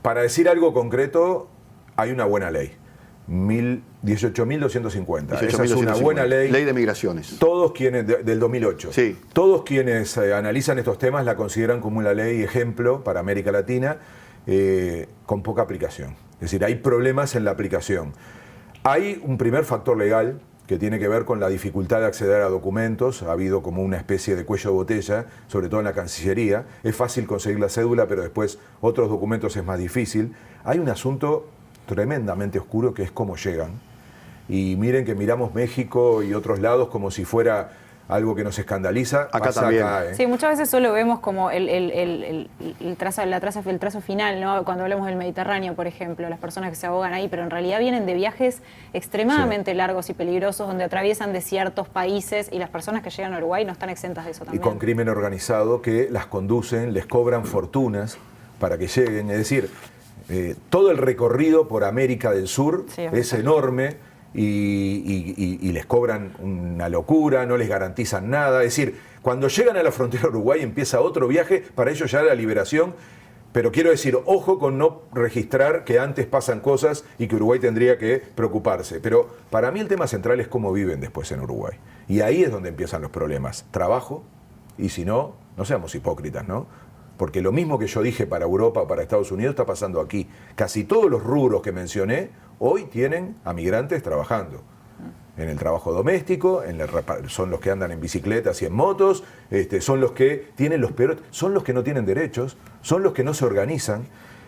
Speaker 6: para decir algo concreto, hay una buena ley. 18.250. Esa es una buena ley.
Speaker 1: Ley de migraciones.
Speaker 6: Todos quienes, del 2008,
Speaker 1: sí.
Speaker 6: Todos quienes analizan estos temas la consideran como una ley ejemplo para América Latina, con poca aplicación. Es decir, hay problemas en la aplicación. Hay un primer factor legal que tiene que ver con la dificultad de acceder a documentos. Ha habido como una especie de cuello de botella, sobre todo en la Cancillería. Es fácil conseguir la cédula, pero después otros documentos es más difícil. Hay un asunto tremendamente oscuro que es cómo llegan. Y miren que miramos México y otros lados como si fuera algo que nos escandaliza.
Speaker 1: Acá también.
Speaker 7: Sí, muchas veces solo vemos como el trazo final, ¿no? Cuando hablamos del Mediterráneo, por ejemplo, las personas que se ahogan ahí, pero en realidad vienen de viajes extremadamente largos y peligrosos, donde atraviesan desiertos, países, y las personas que llegan a Uruguay no están exentas de eso también.
Speaker 6: Y con crimen organizado que las conducen, les cobran fortunas para que lleguen. Es decir, todo el recorrido por América del Sur es enorme. Y les cobran una locura, no les garantizan nada. Es decir, cuando llegan a la frontera de Uruguay empieza otro viaje, para ellos ya la liberación. Pero quiero decir, ojo con no registrar que antes pasan cosas y que Uruguay tendría que preocuparse. Pero para mí el tema central es cómo viven después en Uruguay. Y ahí es donde empiezan los problemas. Trabajo, y si no, no seamos hipócritas, ¿no? Porque lo mismo que yo dije para Europa, para Estados Unidos, está pasando aquí. Casi todos los rubros que mencioné hoy tienen a migrantes trabajando. En el trabajo doméstico, son los que andan en bicicletas y en motos, son los que tienen los peores, son los que no tienen derechos, son los que no se organizan.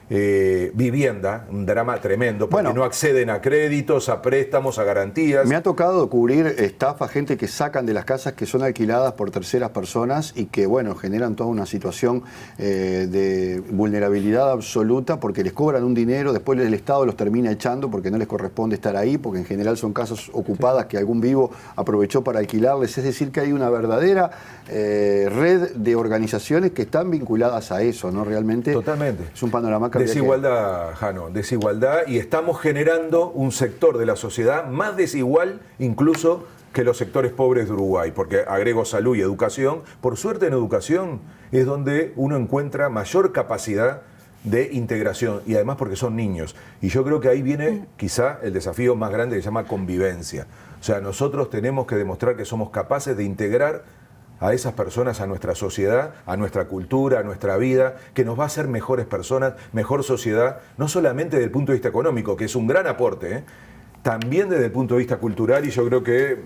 Speaker 6: Vivienda, un drama tremendo, porque no acceden a créditos, a préstamos, a garantías.
Speaker 1: Me ha tocado cubrir estafa, gente que sacan de las casas que son alquiladas por terceras personas y que, bueno, generan toda una situación de vulnerabilidad absoluta porque les cobran un dinero, después el Estado los termina echando porque no les corresponde estar ahí, porque en general son casas ocupadas que algún vivo aprovechó para alquilarles. Es decir, que hay una verdadera red de organizaciones que están vinculadas a eso, ¿no? Realmente.
Speaker 6: Totalmente.
Speaker 1: Es un panorama que
Speaker 6: desigualdad, Jano, desigualdad, y estamos generando un sector de la sociedad más desigual incluso que los sectores pobres de Uruguay, porque agrego salud y educación. Por suerte en educación es donde uno encuentra mayor capacidad de integración y además porque son niños. Y yo creo que ahí viene quizá el desafío más grande que se llama convivencia. O sea, nosotros tenemos que demostrar que somos capaces de integrar a esas personas a nuestra sociedad, a nuestra cultura, a nuestra vida, que nos va a hacer mejores personas, mejor sociedad, no solamente desde el punto de vista económico, que es un gran aporte, también desde el punto de vista cultural, y yo creo que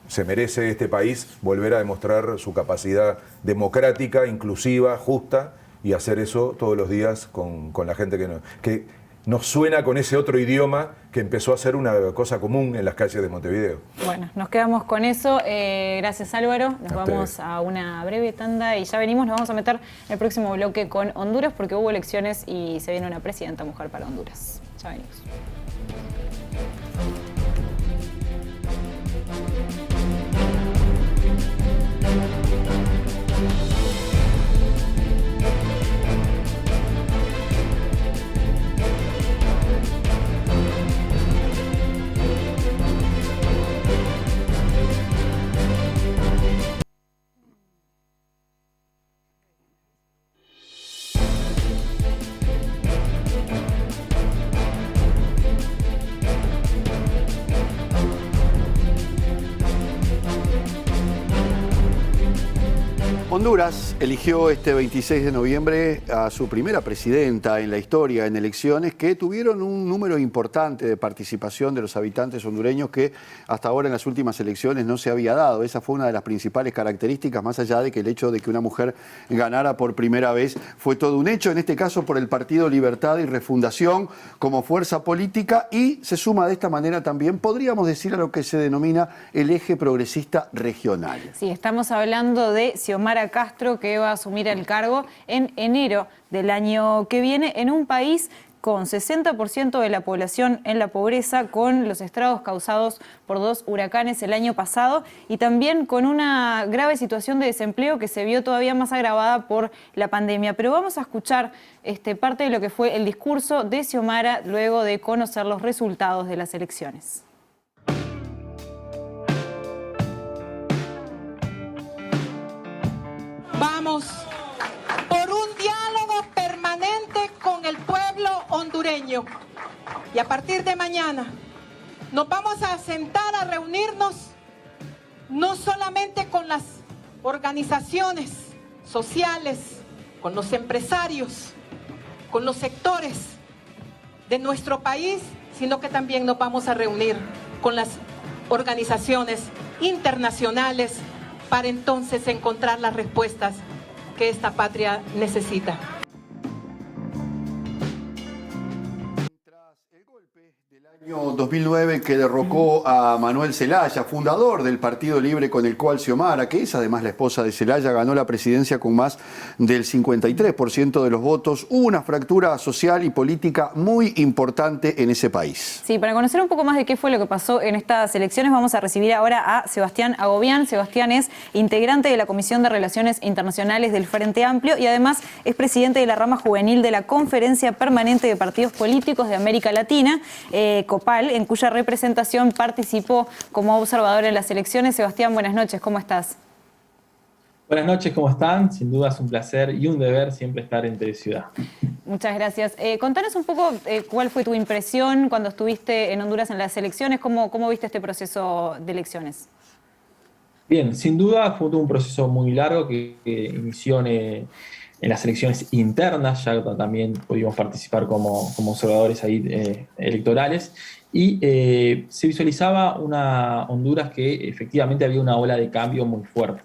Speaker 6: se merece este país volver a demostrar su capacidad democrática, inclusiva, justa, y hacer eso todos los días con la gente que nos suena con ese otro idioma que empezó a ser una cosa común en las calles de Montevideo.
Speaker 7: Bueno, nos quedamos con eso. Gracias, Álvaro. Nos vamos a una breve tanda y ya venimos. Nos vamos a meter en el próximo bloque con Honduras porque hubo elecciones y se viene una presidenta mujer para Honduras. Ya venimos.
Speaker 1: Honduras eligió este 26 de noviembre a su primera presidenta en la historia en elecciones que tuvieron un número importante de participación de los habitantes hondureños que hasta ahora en las últimas elecciones no se había dado. Esa fue una de las principales características, más allá de que el hecho de que una mujer ganara por primera vez fue todo un hecho, en este caso por el Partido Libertad y Refundación como fuerza política, y se suma de esta manera también, podríamos decir, a lo que se denomina el eje progresista regional.
Speaker 7: Sí, estamos hablando de Xiomara Castro, que va a asumir el cargo en enero del año que viene en un país con 60% de la población en la pobreza, con los estragos causados por 2 huracanes el año pasado y también con una grave situación de desempleo que se vio todavía más agravada por la pandemia. Pero vamos a escuchar parte de lo que fue el discurso de Xiomara luego de conocer los resultados de las elecciones.
Speaker 8: Vamos por un diálogo permanente con el pueblo hondureño y a partir de mañana nos vamos a sentar a reunirnos no solamente con las organizaciones sociales, con los empresarios, con los sectores de nuestro país, sino que también nos vamos a reunir con las organizaciones internacionales para entonces encontrar las respuestas que esta patria necesita.
Speaker 1: Año 2009 que derrocó a Manuel Zelaya, fundador del Partido Libre, con el cual Xiomara, que es además la esposa de Zelaya, ganó la presidencia con más del 53% de los votos. Hubo una fractura social y política muy importante en ese país.
Speaker 7: Sí, para conocer un poco más de qué fue lo que pasó en estas elecciones, vamos a recibir ahora a Sebastián Agobián. Sebastián es integrante de la Comisión de Relaciones Internacionales del Frente Amplio y además es presidente de la rama juvenil de la Conferencia Permanente de Partidos Políticos de América Latina, COPAL, en cuya representación participó como observador en las elecciones. Sebastián, buenas noches, ¿cómo estás?
Speaker 9: Buenas noches, ¿cómo están? Sin duda es un placer y un deber siempre estar en Teleciudad.
Speaker 7: Muchas gracias. Contanos un poco cuál fue tu impresión cuando estuviste en Honduras en las elecciones, ¿cómo viste este proceso de elecciones?
Speaker 9: Bien, sin duda fue un proceso muy largo que inició en las elecciones internas, ya también pudimos participar como observadores ahí electorales, y se visualizaba una Honduras que efectivamente había una ola de cambio muy fuerte,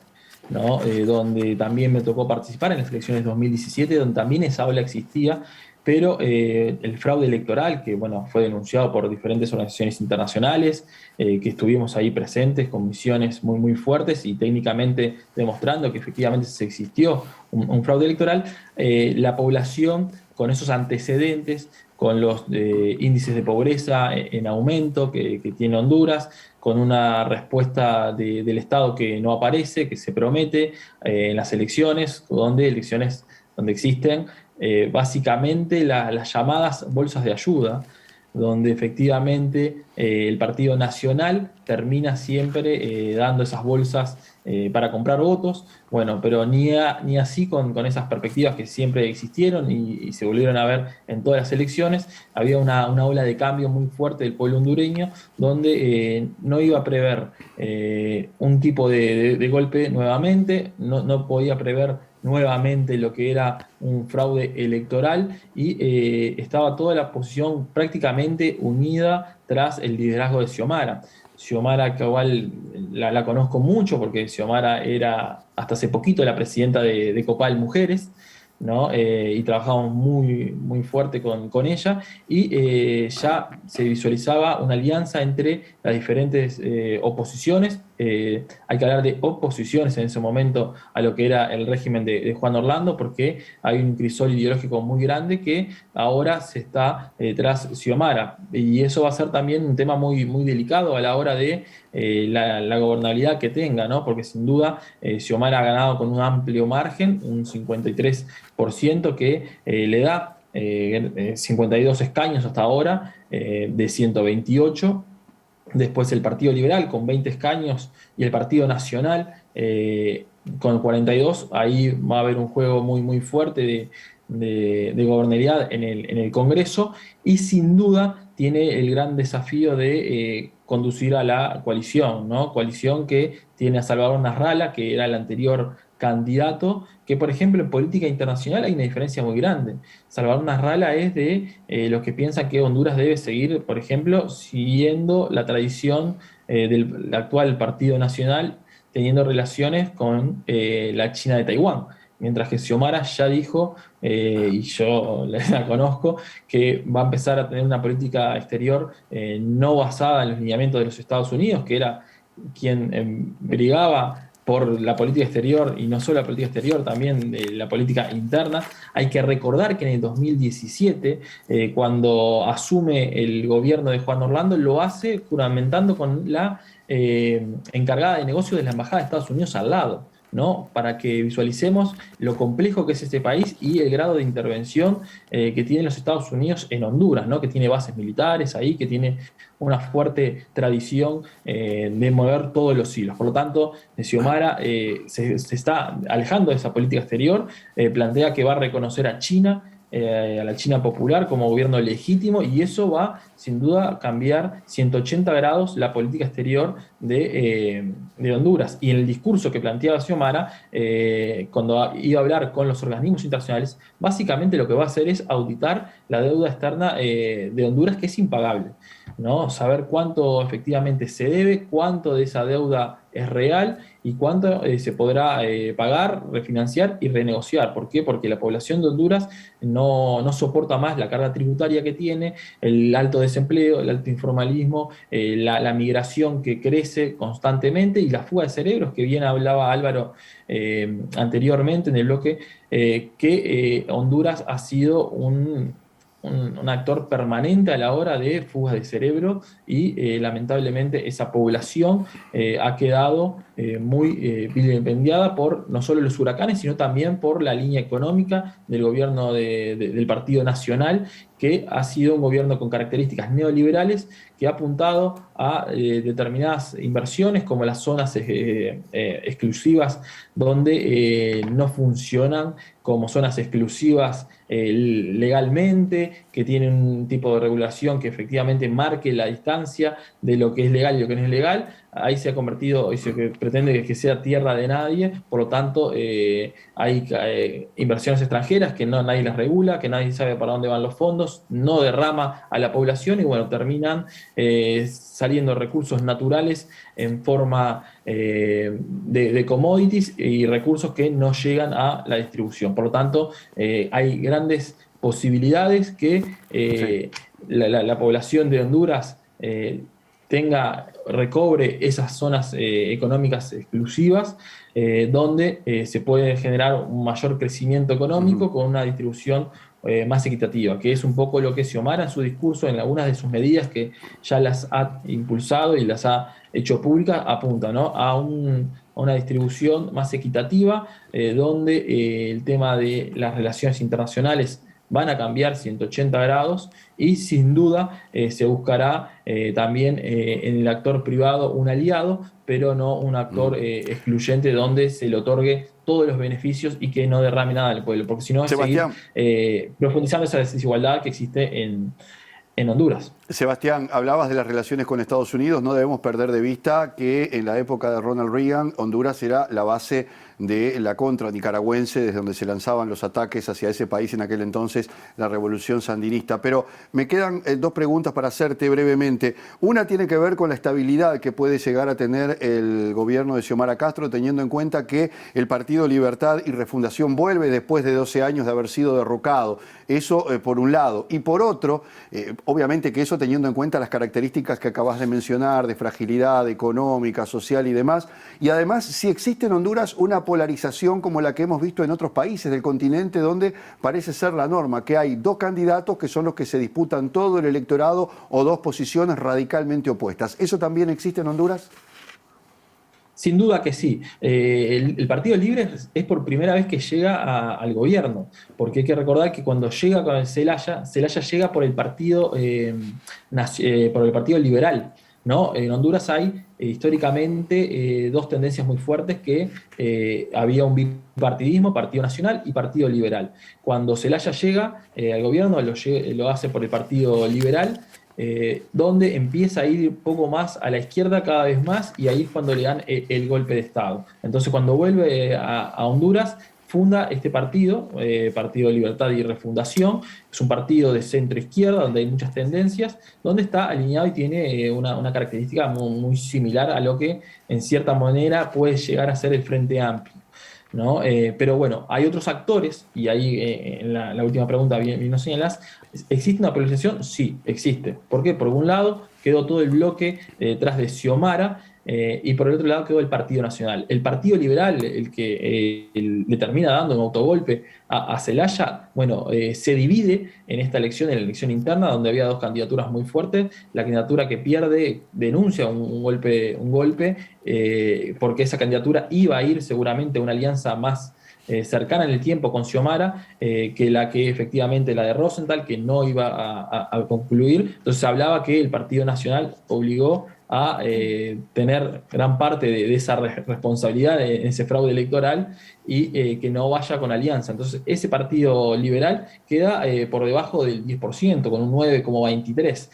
Speaker 9: ¿no? Donde también me tocó participar en las elecciones 2017, donde también esa ola existía, pero el fraude electoral, que bueno, fue denunciado por diferentes organizaciones internacionales, que estuvimos ahí presentes con misiones muy, muy fuertes y técnicamente demostrando que efectivamente se existió un fraude electoral, la población con esos antecedentes, con los índices de pobreza en aumento que tiene Honduras, con una respuesta del Estado que no aparece, que se promete en las elecciones donde existen básicamente las llamadas bolsas de ayuda, donde efectivamente el Partido Nacional termina siempre dando esas bolsas para comprar votos, bueno, pero ni así con esas perspectivas que siempre existieron y se volvieron a ver en todas las elecciones. Había una ola de cambio muy fuerte del pueblo hondureño, donde no iba a prever un tipo de golpe nuevamente, no podía prever nuevamente lo que era un fraude electoral y estaba toda la oposición prácticamente unida tras el liderazgo de Xiomara. Xiomara, que igual la conozco mucho porque Xiomara era hasta hace poquito la presidenta de COPAL Mujeres, ¿no? Y trabajamos muy, muy fuerte con ella, y ya se visualizaba una alianza entre las diferentes oposiciones. Hay que hablar de oposiciones en ese momento a lo que era el régimen de Juan Orlando, porque hay un crisol ideológico muy grande que ahora se está tras Xiomara, y eso va a ser también un tema muy, muy delicado a la hora de la gobernabilidad que tenga, ¿no? Porque sin duda Xiomara ha ganado con un amplio margen, un 53% que le da 52 escaños hasta ahora, de 128. Después el Partido Liberal con 20 escaños y el Partido Nacional con 42. Ahí va a haber un juego muy, muy fuerte de gobernabilidad en el Congreso, y sin duda tiene el gran desafío de conducir a la coalición, ¿no? Coalición que tiene a Salvador Nasralla, que era el anterior candidato, que por ejemplo en política internacional hay una diferencia muy grande. Salvador Nasralla es de los que piensan que Honduras debe seguir, por ejemplo, siguiendo la tradición del actual Partido Nacional, teniendo relaciones con la China de Taiwán. Mientras que Xiomara ya dijo, y yo la conozco, que va a empezar a tener una política exterior no basada en los lineamientos de los Estados Unidos, que era quien brigaba por la política exterior, y no solo la política exterior, también la política interna. Hay que recordar que en el 2017, cuando asume el gobierno de Juan Orlando, lo hace juramentando con la encargada de negocios de la Embajada de Estados Unidos al lado, ¿no? Para que visualicemos lo complejo que es este país y el grado de intervención que tienen los Estados Unidos en Honduras, ¿no? Que tiene bases militares ahí, que tiene una fuerte tradición de mover todos los hilos. Por lo tanto, Xiomara se está alejando de esa política exterior, plantea que va a reconocer a China, a la China popular como gobierno legítimo, y eso va sin duda a cambiar 180 grados la política exterior de Honduras. Y en el discurso que planteaba Xiomara, cuando iba a hablar con los organismos internacionales, básicamente lo que va a hacer es auditar la deuda externa de Honduras, que es impagable, ¿no? Saber cuánto efectivamente se debe, cuánto de esa deuda es real y cuánto se podrá pagar, refinanciar y renegociar. ¿Por qué? Porque la población de Honduras no soporta más la carga tributaria que tiene, el alto desempleo, el alto informalismo, la migración que crece constantemente y la fuga de cerebros, que bien hablaba Álvaro anteriormente en el bloque, que Honduras ha sido un actor permanente a la hora de fugas de cerebro, y lamentablemente esa población ha quedado muy vilipendiada por no solo los huracanes, sino también por la línea económica del gobierno del Partido Nacional, que ha sido un gobierno con características neoliberales, que ha apuntado a determinadas inversiones como las zonas exclusivas, donde no funcionan como zonas exclusivas legalmente, que tienen un tipo de regulación que efectivamente marque la distancia de lo que es legal y lo que no es legal. Ahí se ha convertido, y se pretende que sea tierra de nadie, por lo tanto hay inversiones extranjeras que nadie las regula, que nadie sabe para dónde van los fondos, no derrama a la población, y bueno, terminan saliendo recursos naturales en forma de commodities y recursos que no llegan a la distribución. Por lo tanto, hay grandes posibilidades que la población de Honduras recobre esas zonas económicas exclusivas, donde se puede generar un mayor crecimiento económico con una distribución más equitativa, que es un poco lo que Xiomara en su discurso, en algunas de sus medidas que ya las ha impulsado y las ha hecho públicas, apunta, ¿no? a una distribución más equitativa, donde el tema de las relaciones internacionales van a cambiar 180 grados, y sin duda se buscará también en el actor privado un aliado, pero no un actor excluyente donde se le otorgue todos los beneficios y que no derrame nada al pueblo, porque si no va a seguir profundizando esa desigualdad que existe en en Honduras.
Speaker 1: Sebastián, hablabas de las relaciones con Estados Unidos. No debemos perder de vista que en la época de Ronald Reagan, Honduras era la base de la contra nicaragüense, desde donde se lanzaban los ataques hacia ese país en aquel entonces, la revolución sandinista. Pero me quedan dos preguntas para hacerte brevemente. Una tiene que ver con la estabilidad que puede llegar a tener el gobierno de Xiomara Castro, teniendo en cuenta que el Partido Libertad y Refundación vuelve después de 12 años de haber sido derrocado. Eso por un lado. Y por otro, obviamente que eso teniendo en cuenta las características que acabas de mencionar, de fragilidad económica, social y demás. Y además, si existe en Honduras una polarización como la que hemos visto en otros países del continente, donde parece ser la norma, que hay dos candidatos que son los que se disputan todo el electorado o dos posiciones radicalmente opuestas. ¿Eso también existe en Honduras?
Speaker 9: Sin duda que sí. El Partido Libre es por primera vez que llega al gobierno, porque hay que recordar que cuando llega con el Zelaya llega por el Partido Liberal, ¿no? En Honduras hay históricamente dos tendencias muy fuertes que había un bipartidismo, Partido Nacional y Partido Liberal. Cuando Zelaya llega al gobierno lo hace por el Partido Liberal, donde empieza a ir un poco más a la izquierda cada vez más, y ahí es cuando le dan el golpe de Estado. Entonces cuando vuelve a Honduras, funda este partido, Partido Libertad y Refundación. Es un partido de centro-izquierda donde hay muchas tendencias, donde está alineado y tiene una característica muy similar a lo que en cierta manera puede llegar a ser el Frente Amplio, ¿no? Pero bueno, hay otros actores, y ahí en la última pregunta bien nos señalas, ¿existe una polarización? Sí, existe. ¿Por qué? Por un lado quedó todo el bloque detrás de Xiomara, y por el otro lado quedó el Partido Nacional. El Partido Liberal, el que le termina dando un autogolpe a Zelaya, bueno, se divide en esta elección, en la elección interna, donde había dos candidaturas muy fuertes. La candidatura que pierde denuncia un golpe, porque esa candidatura iba a ir seguramente a una alianza más cercana en el tiempo con Xiomara, que la que efectivamente la de Rosenthal, que no iba a concluir. Entonces se hablaba que el Partido Nacional obligó a tener gran parte de esa responsabilidad en ese fraude electoral, y que no vaya con alianza. Entonces ese Partido Liberal queda por debajo del 10%, con un 9,23%.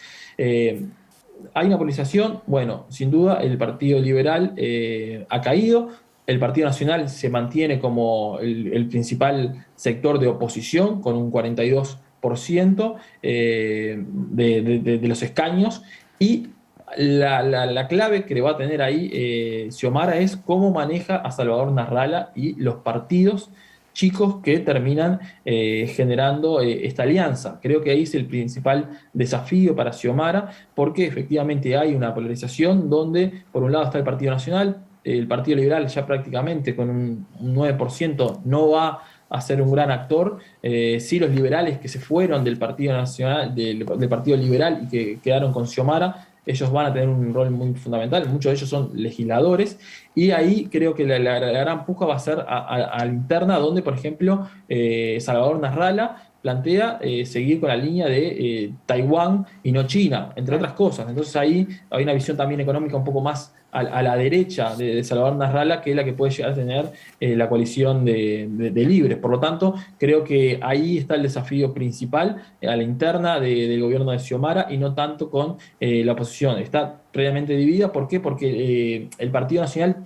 Speaker 9: ¿Hay una polarización? Bueno, sin duda el Partido Liberal ha caído. El Partido Nacional se mantiene como el principal sector de oposición, con un 42% de los escaños, y la clave que le va a tener ahí Xiomara es cómo maneja a Salvador Nasralla y los partidos chicos que terminan generando esta alianza. Creo que ahí es el principal desafío para Xiomara, porque efectivamente hay una polarización donde por un lado está el Partido Nacional, el Partido Liberal ya prácticamente con un 9% no va a ser un gran actor. Sí, los liberales que se fueron del Partido Nacional, del Partido Liberal, y que quedaron con Xiomara, ellos van a tener un rol muy fundamental. Muchos de ellos son legisladores, y ahí creo que la gran puja va a ser a la interna, donde, por ejemplo, Salvador Nasralla plantea seguir con la línea de Taiwán y no China, entre otras cosas. Entonces ahí hay una visión también económica un poco más a la derecha de Salvador Nasralla, que es la que puede llegar a tener la coalición de Libres. Por lo tanto, creo que ahí está el desafío principal a la interna del gobierno de Xiomara, y no tanto con la oposición. Está previamente dividida. ¿Por qué? Porque el Partido Nacional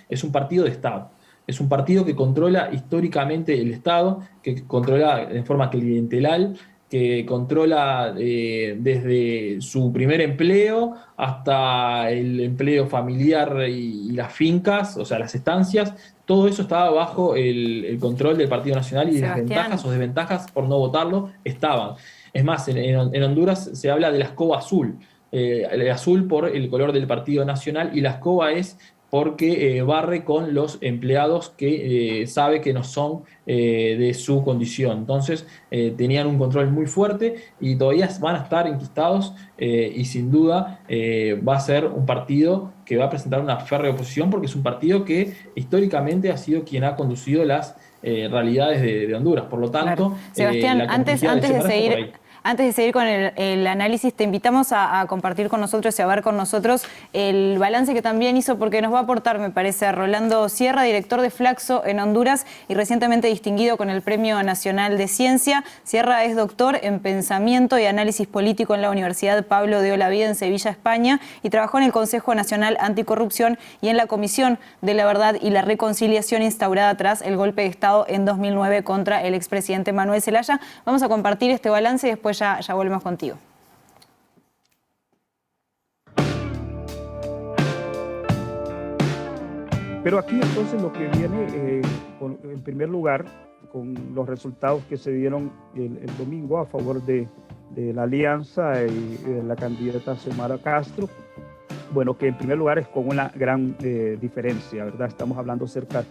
Speaker 9: es un partido de Estado. Es un partido que controla históricamente el Estado, que controla de forma clientelar, que controla desde su primer empleo hasta el empleo familiar y las fincas, o sea, las estancias. Todo eso estaba bajo el control del Partido Nacional, y las ventajas o desventajas por no votarlo estaban. Es más, en Honduras se habla de la escoba azul. El azul por el color del Partido Nacional, y la escoba es porque barre con los empleados que sabe que no son de su condición. Entonces tenían un control muy fuerte, y todavía van a estar enquistados, y sin duda va a ser un partido que va a presentar una férrea oposición, porque es un partido que históricamente ha sido quien ha conducido las realidades de Honduras. Por lo tanto,
Speaker 7: Sebastián, antes de seguir Antes de seguir con el análisis, te invitamos a compartir con nosotros y a ver con nosotros el balance que también hizo, porque nos va a aportar, me parece, Rolando Sierra, director de Flaxo en Honduras y recientemente distinguido con el Premio Nacional de Ciencia. Sierra es doctor en Pensamiento y Análisis Político en la Universidad Pablo de Olavide en Sevilla, España, y trabajó en el Consejo Nacional Anticorrupción y en la Comisión de la Verdad y la Reconciliación instaurada tras el golpe de Estado en 2009 contra el expresidente Manuel Zelaya. Vamos a compartir este balance y después ya volvemos contigo.
Speaker 10: Pero aquí entonces lo que viene, en primer lugar, con los resultados que se dieron el domingo a favor de la alianza y de la candidata Xiomara Castro, bueno, que en primer lugar es con una gran diferencia, ¿verdad? Estamos hablando cerca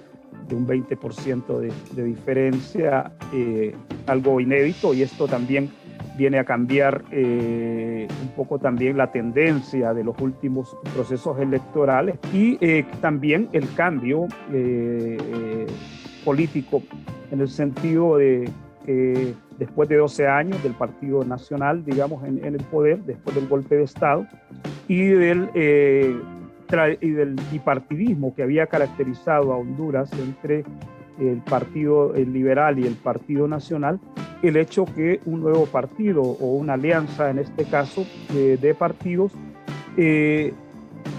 Speaker 10: de un 20% de diferencia, algo inédito, y esto también viene a cambiar un poco también la tendencia de los últimos procesos electorales y también el cambio político, en el sentido de que después de 12 años del Partido Nacional, digamos, en el poder, después del golpe de Estado, y del bipartidismo que había caracterizado a Honduras entre el Partido Liberal y el Partido Nacional, el hecho que un nuevo partido o una alianza, en este caso, de partidos,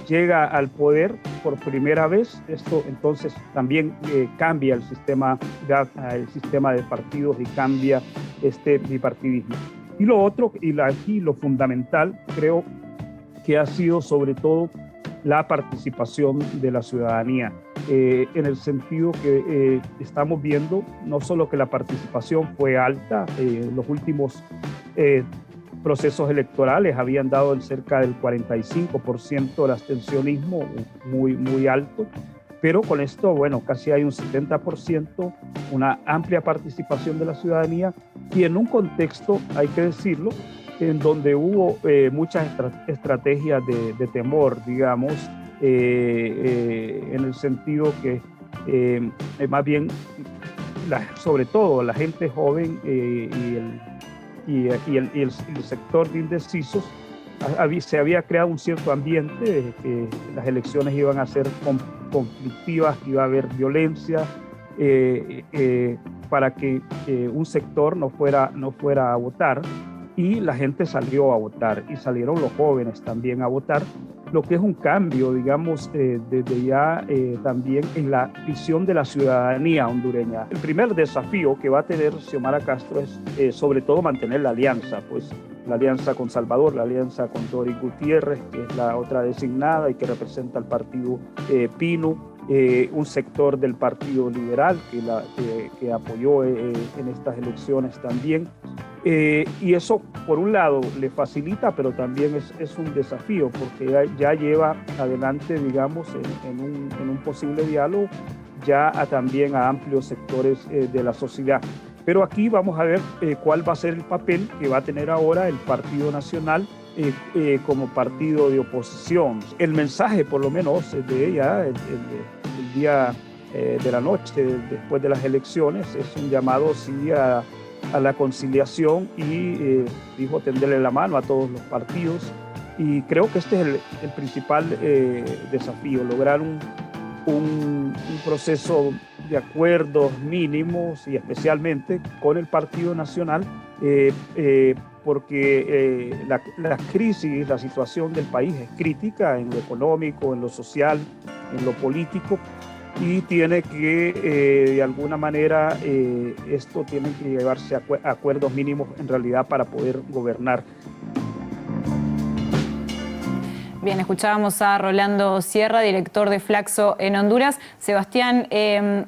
Speaker 10: llega al poder por primera vez. Esto entonces también cambia el sistema de partidos y cambia este bipartidismo. Y lo otro, aquí lo fundamental, creo que ha sido sobre todo la participación de la ciudadanía, en el sentido que estamos viendo no solo que la participación fue alta, los últimos procesos electorales habían dado en cerca del 45% de abstencionismo, muy alto, pero con esto, bueno, casi hay un 70%, una amplia participación de la ciudadanía, y en un contexto, hay que decirlo, en donde hubo muchas estrategias de temor, digamos, en el sentido que más bien, sobre todo la gente joven y el sector de indecisos, se había creado un cierto ambiente de que las elecciones iban a ser conflictivas, que iba a haber violencia, para que un sector no fuera a votar, y la gente salió a votar, y salieron los jóvenes también a votar, lo que es un cambio, digamos, desde ya también en la visión de la ciudadanía hondureña. El primer desafío que va a tener Xiomara Castro es sobre todo mantener la alianza, pues la alianza con Salvador, la alianza con Doris Gutiérrez, que es la otra designada y que representa al partido Pino, un sector del Partido Liberal que apoyó en estas elecciones también. Y eso, por un lado, le facilita, pero también es un desafío, porque ya lleva adelante, digamos, en un posible diálogo, ya también a amplios sectores de la sociedad. Pero aquí vamos a ver cuál va a ser el papel que va a tener ahora el Partido Nacional como partido de oposición. El mensaje, por lo menos, de ella, el día de la noche, después de las elecciones, es un llamado, sí, a la conciliación y dijo tenderle la mano a todos los partidos, y creo que este es el principal desafío, lograr un proceso de acuerdos mínimos, y especialmente con el Partido Nacional, porque la crisis, la situación del país es crítica en lo económico, en lo social, en lo político, y tiene que, de alguna manera, esto tiene que llevarse a acuerdos mínimos en realidad para poder gobernar.
Speaker 7: Bien, escuchábamos a Rolando Sierra, director de Flaxo en Honduras. Sebastián,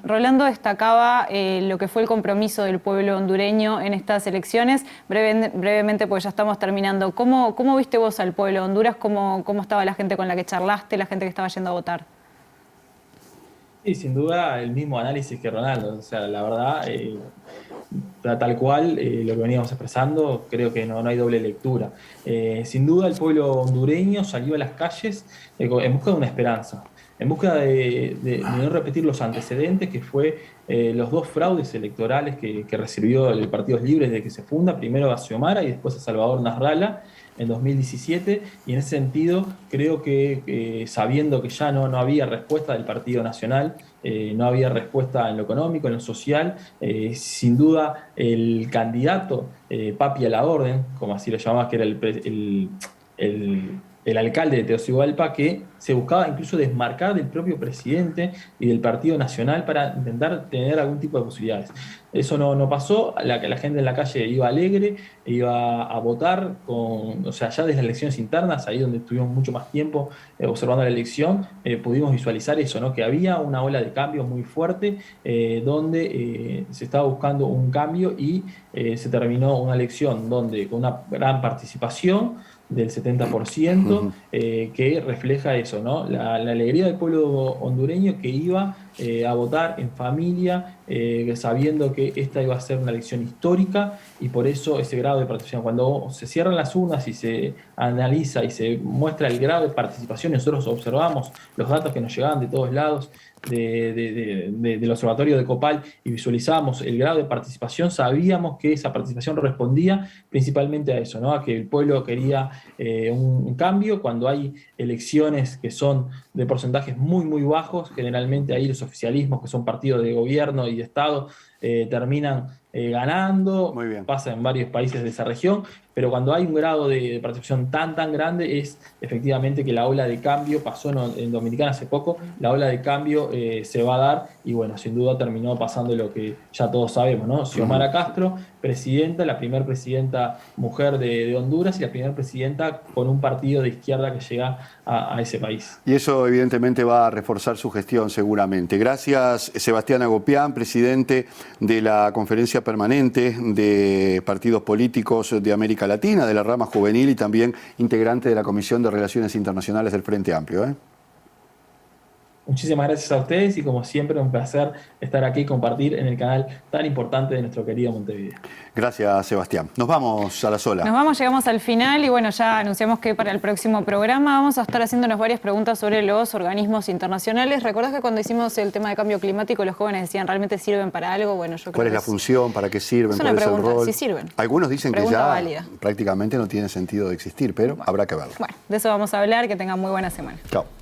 Speaker 7: Rolando destacaba lo que fue el compromiso del pueblo hondureño en estas elecciones. Brevemente, porque ya estamos terminando. ¿Cómo viste vos al pueblo de Honduras? ¿Cómo estaba la gente con la que charlaste, la gente que estaba yendo a votar?
Speaker 9: Sí, sin duda el mismo análisis que Ronaldo. O sea, la verdad, tal cual lo que veníamos expresando, creo que no hay doble lectura. Sin duda el pueblo hondureño salió a las calles en busca de una esperanza, en busca de no repetir los antecedentes que fue los 2 fraudes electorales que recibió el Partidos Libres desde que se funda, primero a Xiomara y después a Salvador Nasralla en 2017, y en ese sentido creo que sabiendo que ya no había respuesta del Partido Nacional, no había respuesta en lo económico, en lo social, sin duda el candidato Papi a la Orden, como así lo llamaba, que era el alcalde de Tegucigalpa, que se buscaba incluso desmarcar del propio presidente y del Partido Nacional para intentar tener algún tipo de posibilidades. Eso no pasó, la gente en la calle iba alegre, iba a votar, ya desde las elecciones internas, ahí donde estuvimos mucho más tiempo observando la elección, pudimos visualizar eso, ¿no? Que había una ola de cambio muy fuerte, donde se estaba buscando un cambio y se terminó una elección donde con una gran participación del 70%, que refleja eso, ¿no? La alegría del pueblo hondureño que iba a votar en familia, sabiendo que esta iba a ser una elección histórica, y por eso ese grado de participación. Cuando se cierran las urnas y se analiza y se muestra el grado de participación, y nosotros observamos los datos que nos llegaban de todos lados, del observatorio de Copal, y visualizamos el grado de participación, sabíamos que esa participación respondía principalmente a eso, ¿no? A que el pueblo quería un cambio. Cuando hay elecciones que son de porcentajes muy, muy bajos, generalmente ahí los oficialismos, que son partidos de gobierno y de Estado, terminan ganando.
Speaker 1: Muy bien.
Speaker 9: Pasa en varios países de esa región, pero cuando hay un grado de participación tan grande, es efectivamente que la ola de cambio pasó en Dominicana hace poco, la ola de cambio se va a dar, y bueno, sin duda terminó pasando lo que ya todos sabemos, ¿no? Xiomara Castro, presidenta, la primera presidenta mujer de Honduras, y la primera presidenta con un partido de izquierda que llega a ese país.
Speaker 1: Y eso evidentemente va a reforzar su gestión seguramente. Gracias, Sebastián Agopián, presidente de la Conferencia Permanente de Partidos Políticos de América Latina, de la rama juvenil, y también integrante de la Comisión de Relaciones Internacionales del Frente Amplio.
Speaker 9: Muchísimas gracias a ustedes, y como siempre un placer estar aquí y compartir en el canal tan importante de nuestro querido Montevideo.
Speaker 1: Gracias, Sebastián. Nos vamos a la sola.
Speaker 7: Nos vamos, llegamos al final, y bueno, ya anunciamos que para el próximo programa vamos a estar haciéndonos varias preguntas sobre los organismos internacionales. ¿Recordás que cuando hicimos el tema de cambio climático los jóvenes decían, ¿realmente sirven para algo? Bueno, yo creo
Speaker 1: ¿Cuál es la función? ¿Para qué sirven?
Speaker 7: ¿Cuál
Speaker 1: es el rol?
Speaker 7: Sí sirven.
Speaker 1: Algunos dicen que
Speaker 7: Pregunta
Speaker 1: ya
Speaker 7: válida.
Speaker 1: prácticamente no tiene sentido de existir, pero habrá que verlo.
Speaker 7: Bueno, de eso vamos a hablar. Que tengan muy buena semana.
Speaker 1: Chao.